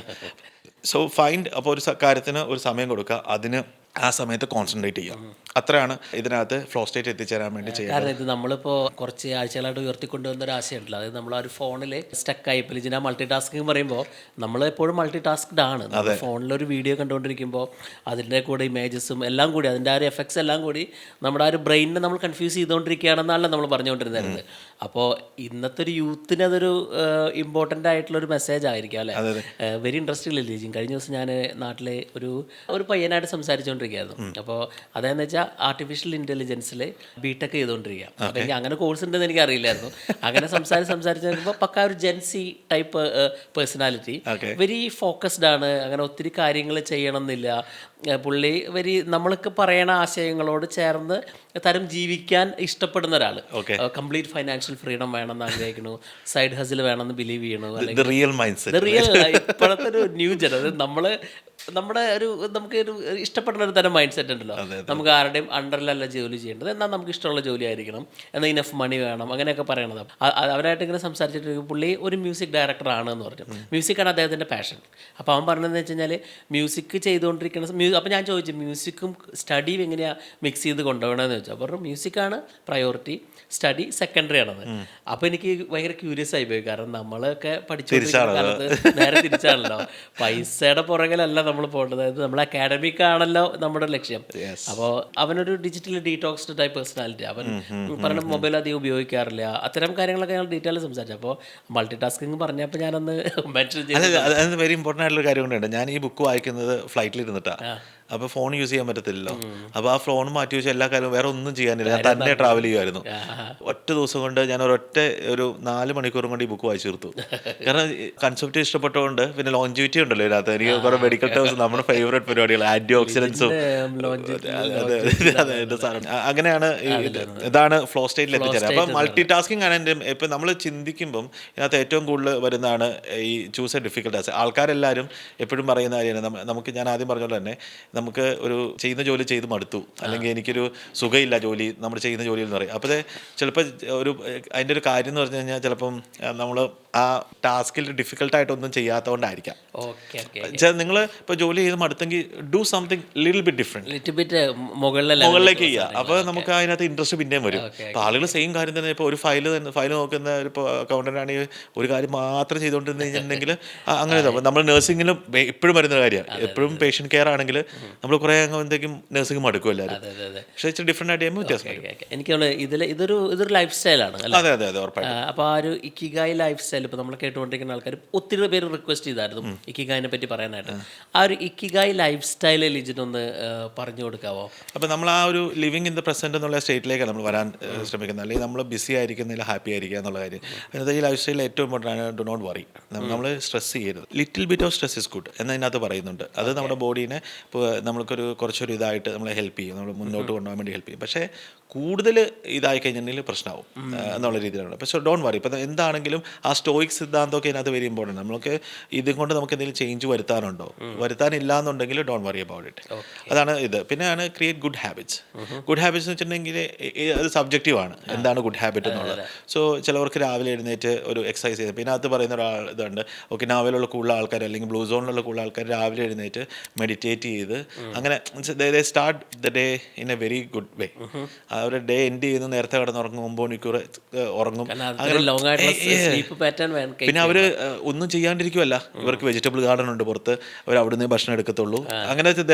സോ ഫൈൻഡ്, അപ്പോൾ ഒരു കാര്യത്തിന് ഒരു സമയം കൊടുക്കുക, അതിന് ആ സമയത്ത് കോൺസെൻട്രേറ്റ് ചെയ്യാം. അത്രയാണ് ഇതിനകത്ത് ഫ്ലോ സ്റ്റേറ്റ് എത്തിച്ചേരാൻ വേണ്ടി ചെയ്യുന്നത്. കാരണം ഇത് നമ്മളിപ്പോൾ കുറച്ച് ആഴ്ചകളായിട്ട് ഉയർത്തിക്കൊണ്ടുവന്ന ഒരു ആശയമുണ്ടല്ലോ. അതായത് നമ്മൾ ആ ഒരു ഫോണിൽ സ്റ്റക്കായി ഇപ്പോൾ ഇതിനാ മൾട്ടി ടാസ്കിങ് പറയുമ്പോൾ നമ്മളെപ്പോഴും മൾട്ടി ടാസ്ക്ഡ് ആണ്. ഫോണിലൊരു വീഡിയോ കണ്ടുകൊണ്ടിരിക്കുമ്പോൾ അതിൻ്റെ കൂടെ ഇമേജസും എല്ലാം കൂടി അതിൻ്റെ ആ ഒരു എഫക്ട്സ് എല്ലാം കൂടി നമ്മുടെ ആ ഒരു ബ്രെയിനിനെ നമ്മൾ കൺഫ്യൂസ് ചെയ്തുകൊണ്ടിരിക്കുകയാണെന്നാണല്ലോ നമ്മൾ പറഞ്ഞുകൊണ്ടിരുന്നത്. അപ്പോൾ ഇന്നത്തെ ഒരു യൂത്തിന് അതൊരു ഇമ്പോർട്ടൻ്റ് ആയിട്ടുള്ളൊരു മെസ്സേജ് ആയിരിക്കും അല്ലേ. വെരി ഇൻട്രസ്റ്റിംഗ് അല്ലേ ജിൻ. കഴിഞ്ഞ ദിവസം ഞാൻ നാട്ടിലെ ഒരു പയ്യനായിട്ട് സംസാരിച്ചുകൊണ്ടിരിക്കുകയായിരുന്നു. അപ്പോൾ അതെന്ന് വെച്ചാൽ ആർട്ടിഫിഷ്യൽ ഇൻ്റലിജൻസിൽ ബിടെക് ചെയ്തുകൊണ്ടിരിക്കുക. അപ്പോൾ എനിക്ക് അങ്ങനെ കോഴ്സ് ഉണ്ടെന്ന് എനിക്ക് അറിയില്ലായിരുന്നു. അങ്ങനെ സംസാരിച്ച് നോക്കുമ്പോൾ പക്ക ഒരു gen Z type personality, very focused ആണ്. അങ്ങനെ ഒത്തിരി കാര്യങ്ങൾ ചെയ്യണമെന്നില്ല പുള്ളി. നമ്മൾക്ക് പറയണ ആശയങ്ങളോട് ചേർന്ന് തരം ജീവിക്കാൻ ഇഷ്ടപ്പെടുന്ന ഒരാൾ. കംപ്ലീറ്റ് ഫൈനാൻഷ്യൽ ഫ്രീഡം വേണമെന്ന് ആഗ്രഹിക്കുന്നു, സൈഡ് ഹസിൽ വേണമെന്ന് ബിലീവ് ചെയ്യണു. റിയൽ ഇപ്പോഴത്തെ ഒരു ന്യൂ ജൻ, അത് നമ്മുടെ നമുക്ക് ഒരു ഇഷ്ടപ്പെടുന്ന ഒരു തരം മൈൻഡ് സെറ്റ് ഉണ്ടല്ലോ. നമുക്ക് ആരുടെയും അണ്ടറിലല്ല ജോലി ചെയ്യേണ്ടത്, എന്നാൽ നമുക്ക് ഇഷ്ടമുള്ള ജോലി ആയിരിക്കണം, എന്നാൽ ഇനഫ് മണി വേണം, അങ്ങനെയൊക്കെ പറയണത്. അവരായിട്ട് ഇങ്ങനെ സംസാരിച്ചിട്ട് പുള്ളി ഒരു മ്യൂസിക് ഡയറക്ടർ ആണെന്ന് പറഞ്ഞു. മ്യൂസിക്കാണ് അദ്ദേഹത്തിൻ്റെ പാഷൻ. അപ്പോൾ അവൻ പറഞ്ഞതെന്ന് വെച്ച് കഴിഞ്ഞാൽ മ്യൂസിക് ചെയ്തുകൊണ്ടിരിക്കുന്ന അപ്പോൾ ഞാൻ ചോദിച്ചു മ്യൂസിക്കും സ്റ്റഡിയും എങ്ങനെയാണ് മിക്സ് ചെയ്ത് കൊണ്ടുപോകണമെന്ന് ചോദിച്ചു. അപ്പോൾ മ്യൂസിക്കാണ് പ്രയോറിറ്റി, സ്റ്റഡി സെക്കൻഡറി ആണത്. അപ്പോൾ എനിക്ക് ഭയങ്കര ക്യൂരിയസ് ആയി പോയി. കാരണം നമ്മളൊക്കെ പഠിച്ചുകൊണ്ടിരിക്കുന്ന കാലത്ത് നേരെ തിരിച്ചാണല്ലോ, പൈസയുടെ പുറകിലല്ല നമ്മൾ പോകേണ്ടത്. അതായത് നമ്മൾ അക്കാഡമിക് ആണല്ലോ നമ്മുടെ ലക്ഷ്യം. അപ്പോൾ അവനൊരു ഡിജിറ്റൽ ഡീറ്റോക്സ്ഡ് ടൈപ്പ് പേഴ്സണാലിറ്റി. അവൻ പറഞ്ഞ മൊബൈൽ അധികം ഉപയോഗിക്കാറില്ല. അത്തരം കാര്യങ്ങളൊക്കെ ഞങ്ങൾ ഡീറ്റെയിൽ സംസാരിച്ചു. അപ്പോൾ മൾട്ടി ടാസ്കിങ് പറഞ്ഞപ്പോൾ ഞാനൊന്ന് മെൻഷൻ ചെയ്തു. വെരി ഇമ്പോർട്ടൻ്റ് ആയിട്ടുള്ള കാര്യം കൊണ്ടുണ്ട്. ഞാൻ ഈ ബുക്ക് വായിക്കുന്നത് ഫ്ലൈറ്റിൽ ഇരുന്നിട്ടാണ്. അപ്പോൾ ഫോൺ യൂസ് ചെയ്യാൻ പറ്റത്തില്ലല്ലോ. അപ്പോൾ ആ ഫോൺ മാറ്റി വെച്ച് എല്ലാ കാര്യവും വേറെ ഒന്നും ചെയ്യാനില്ല, ഞാൻ തന്നെ ട്രാവൽ ചെയ്യുമായിരുന്നു. ഒറ്റ ദിവസം കൊണ്ട് ഞാൻ ഒരു 4 മണിക്കൂറും കൊണ്ട് ഈ ബുക്ക് വായിച്ചു തീർത്തു. കാരണം കൺസെപ്റ്റ് ഇഷ്ടപ്പെട്ടതുകൊണ്ട്. പിന്നെ ലോഞ്ചിവിറ്റി ഉണ്ടല്ലോ ഇതിനകത്ത്. എനിക്ക് കുറേ മെഡിക്കൽ ടേംസ് നമ്മുടെ ഫേവറേറ്റ് പരിപാടികൾ, ആൻറ്റി ഓക്സിഡൻസും. അങ്ങനെയാണ് ഇതാണ് ഫ്ലോ സ്റ്റേറ്റിൽ എത്തിച്ചേരുന്നത്. അപ്പോൾ മൾട്ടി ടാസ്കിങ് ആണ് എൻ്റെ. ഇപ്പം നമ്മൾ ചിന്തിക്കുമ്പം ഇതിനകത്ത് ഏറ്റവും കൂടുതൽ വരുന്നതാണ് ഈ ചൂസ് എ ഡിഫിക്കൽട്ട് ടാസ്ക്. ആൾക്കാരെല്ലാവരും എപ്പോഴും പറയുന്ന കാര്യമാണ്, നമുക്ക് ഞാൻ ആദ്യം പറഞ്ഞ പോലെ തന്നെ നമുക്ക് ഒരു ചെയ്യുന്ന ജോലി ചെയ്ത് മടുത്തു, അല്ലെങ്കിൽ എനിക്കൊരു സുഖമില്ല ജോലി നമ്മൾ ചെയ്യുന്ന ജോലിയിൽ എന്ന് പറയും. അപ്പോൾ ചിലപ്പോൾ അതിൻ്റെ ഒരു കാര്യം എന്ന് പറഞ്ഞു കഴിഞ്ഞാൽ ചിലപ്പം നമ്മൾ ആ ടാസ്കിൽ ഡിഫിക്കൽട്ടായിട്ടൊന്നും ചെയ്യാത്തതുകൊണ്ടായിരിക്കാം. നിങ്ങൾ ഇപ്പോൾ ജോലി ചെയ്ത് മടുത്തെങ്കിൽ do something little bit different, മുകളിലേക്ക് ചെയ്യുക. അപ്പോൾ നമുക്ക് അതിനകത്ത് ഇൻട്രസ്റ്റ് പിന്നെയും വരും. അപ്പോൾ ആളുകൾ സെയിം കാര്യം തന്നെ, ഇപ്പോൾ ഒരു ഫയൽ നോക്കുന്ന ഇപ്പോൾ അക്കൗണ്ടൻ്റ് ആണെങ്കിൽ ഒരു കാര്യം മാത്രം ചെയ്തുകൊണ്ടിരുന്ന് കഴിഞ്ഞിട്ടുണ്ടെങ്കിൽ അങ്ങനെ നമ്മൾ നഴ്സിംഗിലും എപ്പോഴും വരുന്ന കാര്യമാണ്. എപ്പോഴും പേഷ്യൻ്റ് കെയർ ആണെങ്കിൽ നമ്മൾ കുറേ എന്തെങ്കിലും നഴ്സിംഗ് മടുക്കും എല്ലാവരും. പക്ഷേ ഇച്ചിരി ഡിഫറെൻ്റ് ആയിട്ട് ചെയ്യുമ്പോൾ വ്യത്യാസം. എനിക്ക് ഇതൊരു ലൈഫ് സ്റ്റൈലാണ്. അതെ അതെ അതെ, ഉറപ്പായിട്ടും. അപ്പോൾ ആ ഒരു ഇക്കിഗായ് ലൈഫ് സ്റ്റൈൽ ഇപ്പോൾ നമ്മൾ കേട്ടുകൊണ്ടിരിക്കുന്ന ആൾക്കാർ ഒത്തിരി പേര് റിക്വസ്റ്റ് ചെയ്തായിരുന്നു ഇക്കിഗായിനെ പറ്റി പറയാനായിട്ട്. ആ ഒരു ഇക്കിഗായ് ലൈഫ് സ്റ്റൈൽ ലിജിനൊന്ന് പറഞ്ഞു കൊടുക്കാവോ? അപ്പോൾ നമ്മൾ ആ ഒരു ലിവിങ് ഇൻ ദ പ്രസന്റ് എന്നുള്ള സ്റ്റേറ്റിലേക്കാണ് നമ്മൾ വരാൻ ശ്രമിക്കുന്നത്. അല്ലെങ്കിൽ നമ്മൾ ബിസി ആയിരിക്കുന്നില്ല, ഹാപ്പി ആയിരിക്കുക എന്നുള്ള കാര്യം. അതിനകത്ത് ഈ ലൈഫ് സ്റ്റൈലിൽ ഏറ്റവും ഇമ്പോർട്ടൻ്റ് ആണ് ഡു നോട്ട് വറി. നമ്മൾ സ്ട്രെസ് ചെയ്യരുത്. Little bit of stress is good എന്നതിനകത്ത് പറയുന്നുണ്ട്. അത് നമ്മുടെ ബോഡീനെ ഇപ്പോൾ നമ്മൾക്കൊരു കുറച്ചൊരു ഇതായിട്ട് നമ്മളെ ഹെൽപ്പ് ചെയ്യും, നമ്മൾ മുന്നോട്ട് കൊണ്ടുപോകാൻ വേണ്ടി ഹെൽപ്പ് ചെയ്യും. പക്ഷേ കൂടുതൽ ഇതായി കഴിഞ്ഞിട്ടുണ്ടെങ്കിൽ പ്രശ്നമാവും എന്നുള്ള രീതിയിലാണ്. പക്ഷേ ഡോണ്ട് വറി. ഇപ്പം എന്താണെങ്കിലും ആ സ്റ്റോയിക് സിദ്ധാന്തമൊക്കെ ഇതിനകത്ത് വെരി ഇമ്പോർട്ടൻ്റ്. നമുക്ക് ഇതും കൊണ്ട് നമുക്ക് എന്തെങ്കിലും ചേഞ്ച് വരുത്താനുണ്ടോ? വരുത്താനില്ല എന്നുണ്ടെങ്കിൽ ഡോണ്ട് വറി അബൌട്ട് ഇറ്റ്. അതാണ് ഇത്. പിന്നെയാണ് create good habits. Good habits എന്ന് വെച്ചിട്ടുണ്ടെങ്കിൽ അത് സബ്ജക്റ്റീവാണ്, എന്താണ് ഗുഡ് ഹാബിറ്റ് എന്നുള്ളത്. സോ ചിലവർക്ക് രാവിലെ എഴുന്നേറ്റ് ഒരു എക്സസൈസ് ചെയ്ത്, പിന്നെ അത് പറയുന്ന ഒരാൾ ഇതുണ്ട്, ഒക്കിനാവയിലുള്ള കൂടുതൽ ആൾക്കാർ അല്ലെങ്കിൽ ബ്ലൂ സോണിലുള്ള കൂടുതൽ ആൾക്കാർ രാവിലെ എഴുന്നേറ്റ് മെഡിറ്റേറ്റ് ചെയ്ത് അങ്ങനെ ദേ start the day in A very good way. അവരുടെ ഡേ എൻഡ് ചെയ്യുന്ന നേരത്തെ കിടന്നുറങ്ങും, 9 മണിക്കൂർ ഉറങ്ങും. പിന്നെ അവർ ഒന്നും ചെയ്യാണ്ടിരിക്കുമല്ല. ഇവർക്ക് വെജിറ്റബിൾ ഗാർഡൻ ഉണ്ട് പുറത്ത്, അവർ അവിടുന്ന് ഭക്ഷണം എടുക്കത്തുള്ളൂ. അങ്ങനെ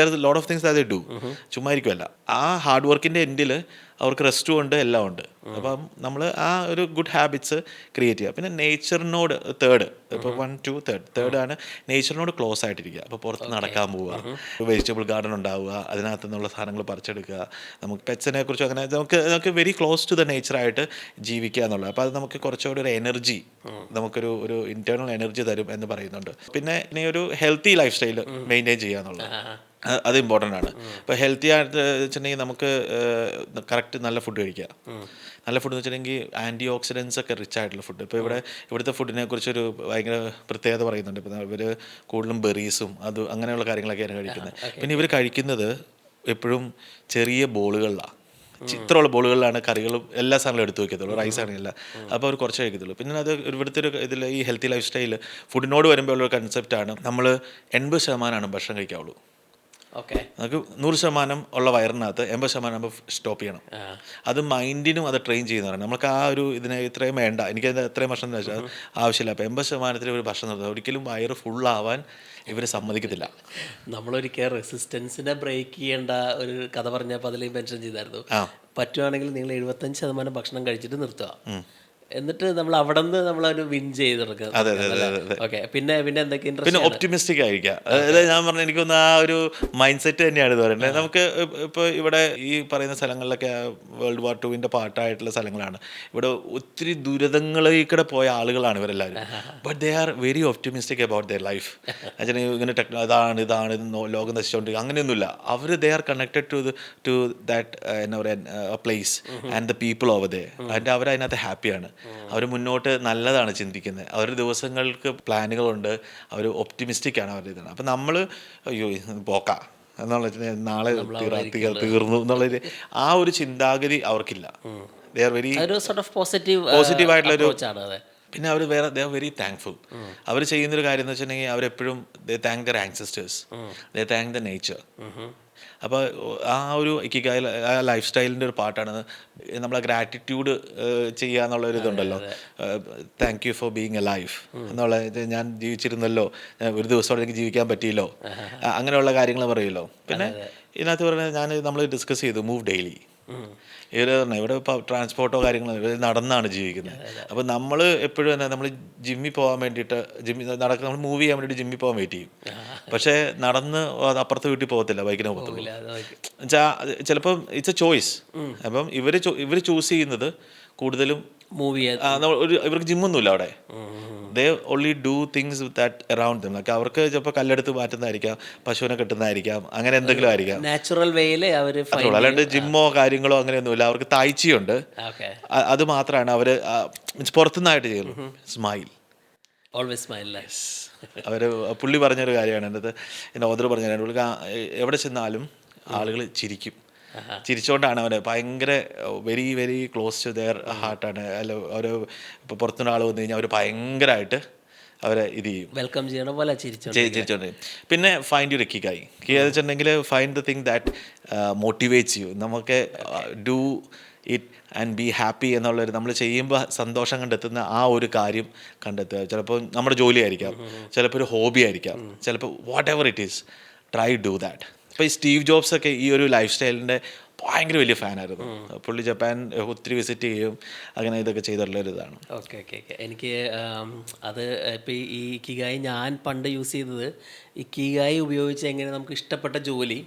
lot of things they do. ചുമ്മാ ഇരിക്കുമല്ല. ആ ഹാർഡ് വർക്കിൻ്റെ എൻഡിൽ അവർക്ക് റെസ്റ്റും ഉണ്ട്, എല്ലാം ഉണ്ട്. അപ്പം നമ്മൾ ആ ഒരു ഗുഡ് ഹാബിറ്റ്സ് ക്രിയേറ്റ് ചെയ്യുക. പിന്നെ നേച്ചറിനോട് തേർഡ്, ഇപ്പോൾ 1 2 തേർഡ് ആണ് നേച്ചറിനോട് ക്ലോസ് ആയിട്ടിരിക്കുക. അപ്പോൾ പുറത്ത് നടക്കാൻ പോവുക, വെജിറ്റബിൾ ഗാർഡൻ ഉണ്ടാവുക, അതിനകത്ത് നിന്നുള്ള സാധനങ്ങൾ പറിച്ചെടുക്കുക. നമുക്ക് പെറ്റ്സിനെ കുറിച്ച് അങ്ങനെ നമുക്ക് വെരി ക്ലോസ് ടു ദ നേച്ചറായിട്ട് ജീവിക്കുക എന്നുള്ളത്. അപ്പോൾ അത് നമുക്ക് കുറച്ചുകൂടി ഒരു എനർജി, നമുക്കൊരു ഇൻറ്റേർണൽ എനർജി തരും എന്ന് പറയുന്നുണ്ട്. പിന്നെ ഇനി ഒരു ഹെൽത്തി ലൈഫ് സ്റ്റൈൽ മെയിൻറ്റെയിൻ ചെയ്യുക എന്നുള്ളത് അത് ഇമ്പോർട്ടൻ്റ് ആണ്. ഇപ്പോൾ ഹെൽത്തി ആയിട്ട് വെച്ചിട്ടുണ്ടെങ്കിൽ നമുക്ക് കറക്റ്റ് നല്ല ഫുഡ് കഴിക്കുക. നല്ല ഫുഡ് എന്ന് വെച്ചിട്ടുണ്ടെങ്കിൽ ആൻറ്റി ഓക്സിഡൻസ് ഒക്കെ റിച്ച് ആയിട്ടുള്ള ഫുഡ്. ഇപ്പോൾ ഇവിടുത്തെ ഫുഡിനെ കുറിച്ചൊരു ഭയങ്കര പ്രത്യേകത പറയുന്നുണ്ട്. ഇപ്പോൾ ഇവർ കൂടുതലും ബെറീസും അങ്ങനെയുള്ള കാര്യങ്ങളൊക്കെയാണ് കഴിക്കുന്നത്. പിന്നെ ഇവർ കഴിക്കുന്നത് എപ്പോഴും ചെറിയ ബോളുകളിലാണ്, ചിത്രമുള്ള ബോളുകളിലാണ് കറികളും എല്ലാ സാധനങ്ങളും എടുത്ത് വയ്ക്കത്തുള്ളൂ, റൈസ് ആണെങ്കില്ല. അപ്പോൾ അവർ കുറച്ച് കഴിക്കത്തുള്ളൂ. പിന്നെ അത് ഇവിടുത്തെ ഒരു ഇതിൽ ഈ ഹെൽത്തി ലൈഫ് സ്റ്റൈൽ ഫുഡിനോട് വരുമ്പോൾ ഉള്ള കൺസെപ്റ്റാണ് നമ്മൾ 80% ഭക്ഷണം കഴിക്കാവുള്ളൂ. നമുക്ക് 100% ഉള്ള വയറിനകത്ത് 80% സ്റ്റോപ്പ് ചെയ്യണം. അത് മൈൻഡിനും അത് ട്രെയിൻ ചെയ്യുന്നതാണ്. നമുക്ക് ആ ഒരു ഇതിനെ ഇത്രയും വേണ്ട, എനിക്കത് എത്രയും ഭക്ഷണം വെച്ചാൽ ആവശ്യമില്ല. അപ്പോൾ 80% ഒരു ഭക്ഷണം നിർത്തുക. ഒരിക്കലും വയറ് ഫുള്ളാവാൻ ഇവർ സമ്മതിക്കത്തില്ല. നമ്മളൊരിക്കൽ റെസിസ്റ്റൻസിനെ ബ്രേക്ക് ചെയ്യേണ്ട ഒരു കഥ പറഞ്ഞപ്പോൾ അതിൽ മെൻഷൻ ചെയ്തായിരുന്നു. പറ്റുവാണെങ്കിൽ നിങ്ങൾ 75% ഭക്ഷണം കഴിച്ചിട്ട് നിർത്തുക, എന്നിട്ട് നമ്മൾ അവിടെ നിന്ന് നമ്മളൊരു വിൻ ചെയ്തെടുക്കുക. ഓക്കെ. പിന്നെ എന്തൊക്കെ പിന്നെ ഒപ്റ്റിമിസ്റ്റിക് ആയിരിക്കുക. അതായത് ഞാൻ പറഞ്ഞ എനിക്കൊന്ന് ആ ഒരു മൈൻഡ് സെറ്റ് തന്നെയാണ് ഇത് പറയുന്നത്. നമുക്ക് ഇപ്പോൾ ഇവിടെ ഈ പറയുന്ന സ്ഥലങ്ങളിലൊക്കെ World War II പാർട്ടായിട്ടുള്ള സ്ഥലങ്ങളാണ്. ഇവിടെ ഒത്തിരി ദുരിതങ്ങളിൽക്കൂടെ പോയ ആളുകളാണ് ഇവരെല്ലാവരും. But they are very optimistic about their life. എന്നുവെച്ചാൽ ഇങ്ങനെ ഇതാണ് ലോകം നശിച്ചുകൊണ്ടിരിക്കുക അങ്ങനെയൊന്നുമില്ല. അവർ they are connected to that എന്താ പറയുക place and the people over there. And അവരതിനകത്ത് ഹാപ്പിയാണ്. അവർ മുന്നോട്ട് നല്ലതാണ് ചിന്തിക്കുന്നത്. അവർ ദിവസങ്ങൾക്ക് പ്ലാനുകളുണ്ട്, അവർ ഒപ്റ്റിമിസ്റ്റിക് ആണ് അവരുടെ ഇതാണ്. അപ്പം നമ്മൾ അയ്യോ പോക്കാം എന്നുള്ള നാളെ തീർന്നു എന്നുള്ളൊരു ആ ഒരു ചിന്താഗതി അവർക്കില്ല. ദേ ആർ വെരി പോസിറ്റീവ് ആയിട്ടുള്ളൊരു. പിന്നെ അവർ ദേ ആർ വെരി താങ്ക്ഫുൾ. അവർ ചെയ്യുന്നൊരു കാര്യം എന്ന് വെച്ചിട്ടുണ്ടെങ്കിൽ അവരെപ്പോഴും they thank their ancestors, they thank the nature. അപ്പോൾ ആ ഒരു ഇക്കിഗായ് ആ ലൈഫ് സ്റ്റൈലിൻ്റെ ഒരു പാട്ടാണ് നമ്മളെ ഗ്രാറ്റിറ്റ്യൂഡ് ചെയ്യുക എന്നുള്ളൊരു ഇതുണ്ടല്ലോ. Thank you for being A life എന്നുള്ള, ഞാൻ ജീവിച്ചിരുന്നല്ലോ, ഒരു ദിവസം എനിക്ക് ജീവിക്കാൻ പറ്റിയല്ലോ, അങ്ങനെയുള്ള കാര്യങ്ങൾ പറയുമല്ലോ. പിന്നെ ഇതിനകത്ത് പറഞ്ഞാൽ നമ്മൾ ഡിസ്കസ് ചെയ്തു മൂവ് ഡെയിലി. ഇവിടെ ഇപ്പോൾ ട്രാൻസ്പോർട്ടോ കാര്യങ്ങളോ നടന്നാണ് ജീവിക്കുന്നത്. അപ്പോൾ നമ്മൾ എപ്പോഴും തന്നെ നമ്മൾ ജിമ്മിൽ പോകാൻ വേണ്ടിയിട്ട് നമ്മൾ മൂവ് ചെയ്യാൻ വേണ്ടിയിട്ട് ജിമ്മിൽ പോകാൻ വെയിറ്റ് ചെയ്യും. പക്ഷേ നടന്ന് അപ്പുറത്തെ വീട്ടിൽ പോകത്തില്ല, ബൈക്കിന് പോകത്തുള്ളൂ. ചിലപ്പം ഇറ്റ്സ് എ ചോയ്സ്. അപ്പം ഇവർ ചൂസ് ചെയ്യുന്നത് കൂടുതലും മൂവ് ഇവർക്ക് ജിമ്മൊന്നുമില്ല അവിടെ. They only do things that around dum. Like അവർക്ക് ചിലപ്പോൾ കല്ലെടുത്ത് മാറ്റുന്നതായിരിക്കാം, പശുവിനെ കെട്ടുന്നതായിരിക്കാം, അങ്ങനെ എന്തെങ്കിലും ആയിരിക്കാം. നാച്ചുറൽ വേയിൽ അവർ അല്ലാണ്ട് ജിമ്മോ കാര്യങ്ങളോ അങ്ങനെയൊന്നുമില്ല. അവർക്ക് തായ്ച്ചിയുണ്ട്, അത് മാത്രമാണ് അവർ പുറത്തുനിന്നായിട്ട് ചെയ്യുന്നു. സ്മൈൽ. Always smile. അവർ പുള്ളി പറഞ്ഞൊരു കാര്യമാണ് എൻ്റെ എൻ്റെ ഓദർ പറഞ്ഞ കാര്യം. പുള്ളി എവിടെ ചെന്നാലും ആളുകൾ ചിരിക്കും. ചിരിച്ചുകൊണ്ടാണ് അവന് ഭയങ്കര very very close to their ഹാർട്ടാണ്. അല്ല അവർ ഇപ്പോൾ പുറത്തുനിന്ന് ആൾ വന്നു കഴിഞ്ഞാൽ അവർ ഭയങ്കരമായിട്ട് അവരെ ഇത് ചെയ്യും, വെൽക്കം ചെയ്യണ പോലെ ചിരിച്ചോണ്ട്. പിന്നെ ഫൈൻഡ് യു കിക്കായി വെച്ചിട്ടുണ്ടെങ്കിൽ find the thing that motivates you. നമുക്ക് do it and be happy എന്നുള്ളൊരു, നമ്മൾ ചെയ്യുമ്പോൾ സന്തോഷം കണ്ടെത്തുന്ന ആ ഒരു കാര്യം കണ്ടെത്തുക. ചിലപ്പോൾ നമ്മുടെ ജോലി ആയിരിക്കാം, ചിലപ്പോൾ ഒരു ഹോബി ആയിരിക്കാം, ചിലപ്പോൾ what ever it is, try do that. ഇപ്പോൾ ഈ സ്റ്റീവ് ജോബ്സ് ഒക്കെ ഈ ഒരു ലൈഫ് സ്റ്റൈലിൻ്റെ ഭയങ്കര വലിയ ഫാനായിരുന്നു. പുള്ളി ജപ്പാൻ ഒത്തിരി വിസിറ്റ് ചെയ്യും, അങ്ങനെ ഇതൊക്കെ ചെയ്തിട്ടുള്ളൊരു ഇതാണ്. Okay okay okay. എനിക്ക് അത് ഇപ്പോൾ ഈ ഇക്കിഗായി ഞാൻ പണ്ട് യൂസ് ചെയ്തത്, ഇക്കിഗായി ഉപയോഗിച്ച് എങ്ങനെ നമുക്ക് ഇഷ്ടപ്പെട്ട ജോലി,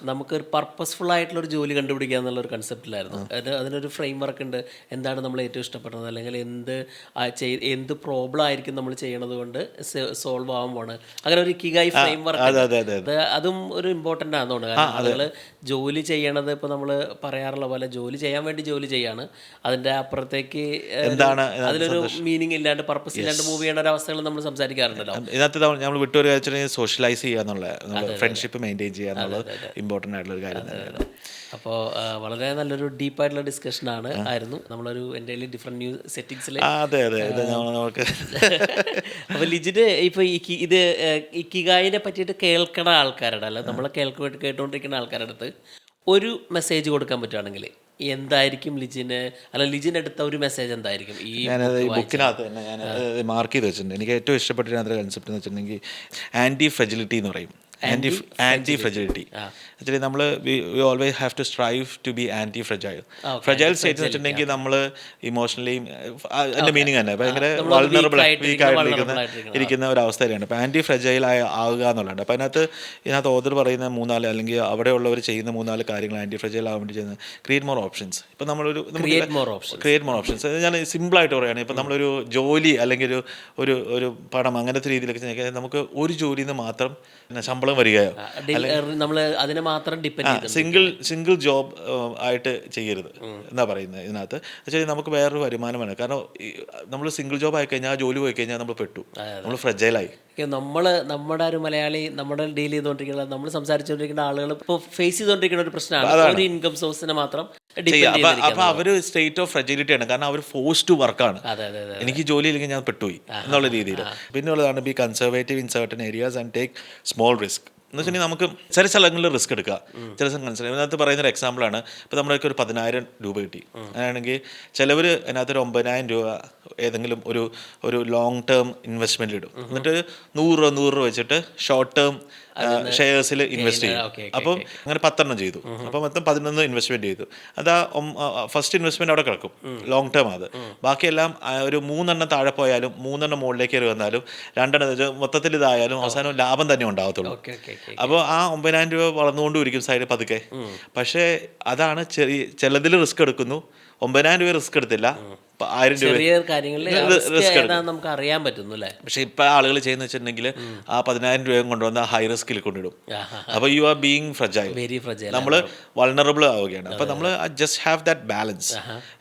നമുക്കൊരു പർപ്പസ്ഫുൾ ആയിട്ടുള്ളൊരു ജോലി കണ്ടുപിടിക്കുക എന്നുള്ളൊരു കൺസെപ്റ്റിലായിരുന്നു. അതിനൊരു ഫ്രെയിം വർക്ക് ഉണ്ട്, എന്താണ് നമ്മൾ ഏറ്റവും ഇഷ്ടപ്പെടുന്നത്, അല്ലെങ്കിൽ എന്ത് പ്രോബ്ലം ആയിരിക്കും നമ്മൾ ചെയ്യണത് കൊണ്ട് സോൾവ് ആവാൻ പോണ്, അങ്ങനെ ഒരു ഇക്കിഗായി ഫ്രെയിം വർക്ക്. അതും ഒരു ഇമ്പോർട്ടൻ്റ് ആണെന്ന് തോന്നുന്നു. കാരണം ആളുകൾ ജോലി ചെയ്യണത് ഇപ്പോൾ നമ്മൾ പറയാറുള്ള പോലെ ജോലി ചെയ്യാൻ വേണ്ടി ജോലി ചെയ്യാണ്, അതിൻ്റെ അപ്പുറത്തേക്ക് എന്താണ് അതിലൊരു മീനിങ് ഇല്ലാണ്ട് പർപ്പസ് ഇല്ലാണ്ട് മൂവ് ചെയ്യേണ്ട ഒരു അവസ്ഥകൾ നമ്മൾ സംസാരിക്കാറുണ്ടല്ലോ. ഇതിനകത്ത് നമ്മൾ വിട്ടൊരു കാര്യം സോഷ്യലൈസ് ചെയ്യുക എന്നുള്ള, ഫ്രണ്ട്ഷിപ്പ് മെയിൻറ്റെയിൻ ചെയ്യുക എന്നുള്ളത് ഇമ്പോർട്ടൻ്റ് ആയിട്ടുള്ള ഒരു കാര്യം തന്നെയാണ്. അപ്പോൾ വളരെ നല്ലൊരു ഡീപ്പായിട്ടുള്ള ഡിസ്കഷനാണ് ആയിരുന്നു. നമ്മളൊരു എൻ്റെ ഡിഫറെൻറ്റ് ന്യൂ സെറ്റിങ്സിൽ. അതെ അതെ ഇത് നമുക്ക് അപ്പോൾ ലിജിന് ഇപ്പോൾ ഇത് ഇക്കിഗായിനെ പറ്റിയിട്ട് കേൾക്കണ ആൾക്കാരുടെ, അല്ല നമ്മളെ കേട്ടുകൊണ്ടിരിക്കുന്ന ആൾക്കാരുടെ അടുത്ത് ഒരു മെസ്സേജ് കൊടുക്കാൻ പറ്റുകയാണെങ്കിൽ എന്തായിരിക്കും ലിജിന്, അല്ല ലിജിനെടുത്ത ഒരു മെസ്സേജ് എന്തായിരിക്കും? ഞാനത് ഈ ബുക്കിനകത്ത് തന്നെ ഞാൻ മാർക്ക് ചെയ്ത് വെച്ചിട്ടുണ്ട്. എനിക്ക് ഏറ്റവും ഇഷ്ടപ്പെട്ടതിനകത്ത് കൺസെപ്റ്റ് എന്ന് വെച്ചിട്ടുണ്ടെങ്കിൽ ആൻറ്റി ഫ്രെജിലിറ്റി എന്ന് പറയും. ആൻറ്റി ഫ്രെജിലിറ്റി ആക്ച്വലി നമ്മൾ we always have to strive to be anti fragile. Fragile state എന്ന് വെച്ചിട്ടുണ്ടെങ്കിൽ നമ്മൾ ഇമോഷണലി, അതിൻ്റെ മീനിങ് തന്നെ ഭയങ്കര വൾണറബിൾ വീക്ക് ആയിട്ടിരിക്കുന്ന ഒരു അവസ്ഥ തന്നെയാണ്. അപ്പോൾ ആൻറ്റി ഫ്രെജൈൽ ആവുക എന്നുള്ളതാണ്. അപ്പോൾ ഇതിനകത്ത് ഓദർ പറയുന്ന 3-4 അല്ലെങ്കിൽ അവിടെയുള്ളവർ ചെയ്യുന്ന 3-4 കാര്യങ്ങൾ ആൻറ്റി ഫ്രെജൈൽ ആവാൻ വേണ്ടി ചെയ്യുന്നത് ക്രിയേറ്റ് മോർ ഓപ്ഷൻസ്. ഇപ്പം നമ്മളൊരു ക്രിയേറ്റ് മോർ ഓപ്ഷൻസ് ഞാൻ സിമ്പിളായിട്ട് പറയുകയാണ്. ഇപ്പം നമ്മളൊരു ജോലി അല്ലെങ്കിൽ ഒരു പണം അങ്ങനത്തെ രീതിയിലൊക്കെ നമുക്ക് ഒരു ജോലിയിൽ നിന്ന് മാത്രം ശമ്പളം വരികയോ നമ്മൾ അതിനെ മാത്രം ഡിപ്പെൻഡ് സിംഗിൾ ജോബ് ആയിട്ട് ചെയ്യരുത് എന്നാ പറയുന്നത് ഇതിനകത്ത്. വെച്ചാൽ നമുക്ക് വേറൊരു വരുമാനമാണ്. കാരണം നമ്മൾ സിംഗിൾ ജോബ് ആയി കഴിഞ്ഞാൽ, ആ ജോലി പോയി കഴിഞ്ഞാൽ നമ്മൾ പെട്ടു, നമ്മൾ ഫ്രെജൈലായി. നമ്മുടെ ഒരു മലയാളി നമ്മുടെ ഡീൽ ചെയ്തുകൊണ്ടിരിക്കുന്ന, നമ്മൾ സംസാരിച്ചുകൊണ്ടിരിക്കുന്ന ആളുകൾ ഇപ്പോൾ ഫേസ് ചെയ്തുകൊണ്ടിരിക്കുന്ന ഒരു പ്രശ്നമാണ് ഒരു ഇൻകം സോഴ്സിനെ മാത്രം. അപ്പൊ അവര് സ്റ്റേറ്റ് ഓഫ് ഫ്രെജിലിറ്റി ആണ്. കാരണം അവർ ഫോഴ്സ് ടു വർക്കാണ്. എനിക്ക് ജോലി ഇല്ലെങ്കിൽ ഞാൻ പെട്ടുപോയി എന്നുള്ള രീതിയിൽ. പിന്നെ ഉള്ളതാണ് B conservative in certain areas and take small risk. എന്ന് വെച്ചിട്ടുണ്ടെങ്കിൽ നമുക്ക് ചില സ്ഥലങ്ങളിൽ റിസ്ക് എടുക്കുക, ചില സ്ഥലങ്ങൾ. ഇതിനകത്ത് പറയുന്നൊരു എക്സാമ്പിളാണ്, ഇപ്പോൾ നമ്മളൊക്കെ ഒരു 10,000 രൂപ കിട്ടി. അങ്ങനെയാണെങ്കിൽ ചിലവർ അതിനകത്തൊരു 9,000 രൂപ ഏതെങ്കിലും ഒരു ലോങ് ടേം ഇൻവെസ്റ്റ്മെൻറ്റ് ഇടും. എന്നിട്ട് 100 രൂപ വെച്ചിട്ട് ഷോർട്ട് ടേം ഷെയർസിൽ ഇൻവെസ്റ്റ് ചെയ്യും. അപ്പം അങ്ങനെ 10 ചെയ്തു. അപ്പം മൊത്തം 11 ഇൻവെസ്റ്റ്മെൻറ്റ് ചെയ്തു. അതാ ഫസ്റ്റ് ഇൻവെസ്റ്റ്മെൻറ്റ് അവിടെ കിടക്കും, ലോങ് ടേം അത്. ബാക്കിയെല്ലാം ഒരു 3 താഴെ പോയാലും 3 മുകളിലേക്ക് കയറി വന്നാലും 2 മൊത്തത്തിൽ ഇതായാലും അവസാനം ലാഭം തന്നെ ഉണ്ടാകത്തുള്ളൂ. അപ്പോൾ ആ 9,000 രൂപ വളർന്നുകൊണ്ടിരിക്കും സൈഡ് പതുക്കെ. പക്ഷേ അതാണ് ചിലതിൽ റിസ്ക് എടുക്കുന്നു. 9,000 രൂപ റിസ്ക് എടുത്തില്ല, 1,000 രൂപ നമുക്ക് അറിയാൻ പറ്റുന്നു അല്ലേ. പക്ഷെ ഇപ്പൊ ആളുകൾ ചെയ്യുന്ന വെച്ചിട്ടുണ്ടെങ്കിൽ ആ 10,000 രൂപയും കൊണ്ടുവന്ന ഹൈ റിസ്കിൽ കൊണ്ടിടും. അപ്പൊ യു ആർ ബീങ് ഫ്രജൈൽ, നമ്മൾ വൾണറബിൾ ആവുകയാണ്. അപ്പൊ നമ്മൾ ജസ്റ്റ് ഹാവ് ദാറ്റ് ബാലൻസ്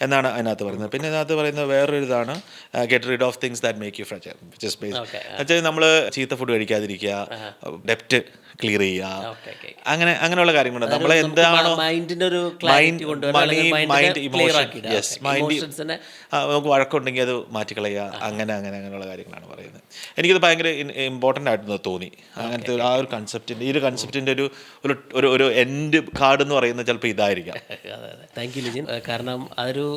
എന്നാണ് അതിനകത്ത് പറയുന്നത്. പിന്നെ ഇതിനകത്ത് പറയുന്നത് വേറൊരു ഇതാണ് get read of things that make you fragile. വെച്ചാൽ നമ്മൾ ചീത്ത ഫുഡ് കഴിക്കാതിരിക്കുക, ഡെപ്റ്റ് ക്ലിയർ ചെയ്യുക, അങ്ങനെയുള്ള കാര്യങ്ങളുണ്ട്. നമ്മളെ എന്താണോ നമുക്ക് വഴക്കുണ്ടെങ്കിൽ അത് മാറ്റിക്കളയുക, അങ്ങനെയുള്ള കാര്യങ്ങളാണ് പറയുന്നത്. എനിക്കിത് ഭയങ്കര ഇമ്പോർട്ടൻ്റ് ആയിട്ട് തോന്നി. അങ്ങനത്തെ ആ ഒരു കൺസെപ്റ്റിൻ്റെ, ഈ ഒരു കൺസെപ്റ്റിൻ്റെ ഒരു എൻഡ് കാർഡ് എന്ന് പറയുന്നത് ചിലപ്പോൾ ഇതായിരിക്കാം. Thank you Lijin. കാരണം അതൊരു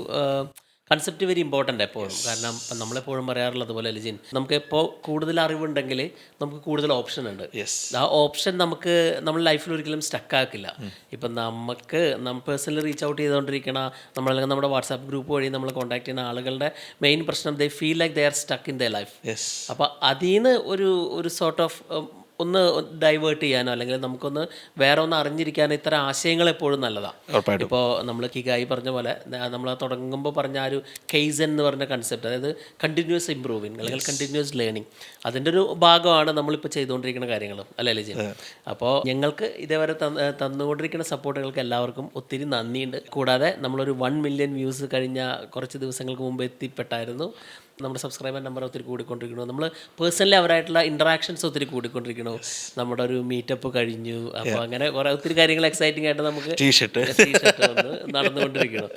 കൺസെപ്റ്റ് വെരി ഇമ്പോർട്ടൻ്റ് എപ്പോഴും. കാരണം നമ്മളെപ്പോഴും പറയാറുള്ളത് പോലെ ലിജിൻ, നമുക്ക് എപ്പോൾ കൂടുതൽ അറിവുണ്ടെങ്കിൽ നമുക്ക് കൂടുതൽ ഓപ്ഷൻ ഉണ്ട്. ആ ഓപ്ഷൻ നമുക്ക് നമ്മുടെ ലൈഫിൽ ഒരിക്കലും സ്റ്റക്ക് ആക്കില്ല. ഇപ്പം നമ്മൾ പേഴ്സണലി റീച്ച് ഔട്ട് ചെയ്തുകൊണ്ടിരിക്കണ നമ്മളല്ലെങ്കിൽ നമ്മുടെ വാട്സാപ്പ് ഗ്രൂപ്പ് വഴി നമ്മൾ കോൺടാക്ട് ചെയ്യുന്ന ആളുകളുടെ മെയിൻ പ്രശ്നം they feel like they are stuck in the life. അപ്പോൾ അതിൽ നിന്ന് ഒരു സോർട്ട് ഓഫ് ഒന്ന് ഡൈവേർട്ട് ചെയ്യാനോ അല്ലെങ്കിൽ നമുക്കൊന്ന് വേറെ ഒന്ന് അറിഞ്ഞിരിക്കാനോ ഇത്തരം ആശയങ്ങൾ എപ്പോഴും നല്ലതാണ്. ഇപ്പോൾ നമ്മൾ കിഗായി പറഞ്ഞ പോലെ നമ്മൾ തുടങ്ങുമ്പോൾ പറഞ്ഞ ആ ഒരു കെയ്സൻ എന്ന് പറഞ്ഞ കൺസെപ്റ്റ്, അതായത് കണ്ടിന്യൂസ് ഇംപ്രൂവിങ് അല്ലെങ്കിൽ കണ്ടിന്യൂസ് ലേണിംഗ്, അതിൻ്റെ ഒരു ഭാഗമാണ് നമ്മളിപ്പോൾ ചെയ്തുകൊണ്ടിരിക്കുന്ന കാര്യങ്ങളും അല്ലേ ലിജിൻ? അപ്പോൾ ഞങ്ങൾക്ക് ഇതേവരെ തന്നുകൊണ്ടിരിക്കുന്ന സപ്പോർട്ടുകൾക്ക് എല്ലാവർക്കും ഒത്തിരി നന്ദിയുണ്ട്. കൂടാതെ നമ്മളൊരു 1 മില്യൺ വ്യൂസ് കഴിഞ്ഞ കുറച്ച് ദിവസങ്ങൾക്ക് മുമ്പ് എത്തിപ്പെട്ടായിരുന്നു. നമ്മുടെ സബ്സ്ക്രൈബർ നമ്പർ ഒത്തിരി കൂടിക്കൊണ്ടിരിക്കുന്നു. നമ്മൾ പേഴ്സണലി അവരായിട്ടുള്ള ഇൻട്രാക്ഷൻസ് ഒത്തിരി കൂടിക്കൊണ്ടിരിക്കുന്നു. നമ്മുടെ ഒരു മീറ്റപ്പ് കഴിഞ്ഞു. അപ്പോൾ അങ്ങനെ കുറേ ഒത്തിരി കാര്യങ്ങൾ എക്സൈറ്റിംഗ് ആയിട്ട് നമുക്ക് ടീഷർട്ട് വന്ന് നടന്നുകൊണ്ടിരിക്കുന്നു.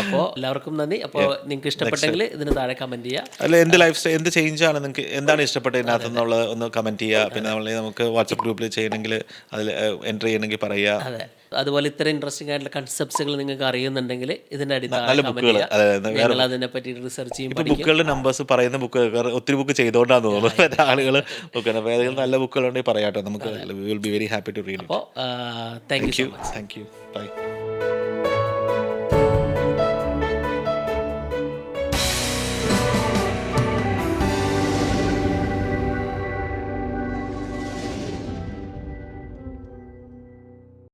അപ്പോൾ എല്ലാവർക്കും നന്ദി. അപ്പോൾ നിങ്ങൾക്ക് ഇഷ്ടപ്പെട്ടെങ്കിൽ ഇതിന് താഴെ കമൻറ്റ് ചെയ്യുക. അല്ല എന്ത് ലൈഫ് സ്റ്റൈൽ എന്ത് ചേഞ്ച് ആണ് നിങ്ങൾക്ക് എന്താണ് ഇഷ്ടപ്പെട്ടത് ഇതിനകത്ത് എന്നുള്ളത് ഒന്ന് കമൻറ്റ് ചെയ്യുക. പിന്നെ നമുക്ക് വാട്സപ്പ് ഗ്രൂപ്പിൽ ചെയ്യണമെങ്കിൽ അതിൽ എൻ്റർ ചെയ്യണമെങ്കിൽ പറയുക. അതെ, അതുപോലെ ഇത്ര ഇൻട്രസ്റ്റിംഗ് ആയിട്ടുള്ള കൺസെപ്റ്റ്സുകൾ നിങ്ങൾക്ക് അറിയുന്നുണ്ടെങ്കിൽ ഇതിൻ്റെ നല്ല അടിയിൽ ബുക്കുകൾ ഞങ്ങൾ അതിനെ പറ്റി റിസർച്ച് ചെയ്യും. ഇപ്പൊ ബുക്കുകളുടെ നമ്പേഴ്സ് പറയുന്ന ബുക്ക് ഒത്തിരി ബുക്ക് ചെയ്തോണ്ടാന്ന് തോന്നുന്നു ആളുകൾ ബുക്കാണ്. അപ്പോൾ ഏതെങ്കിലും നല്ല ബുക്കുകളുണ്ടെങ്കിൽ പറയാട്ടോ. നമുക്ക് will be very happy to read. അപ്പോൾ thank you. Thank you. By.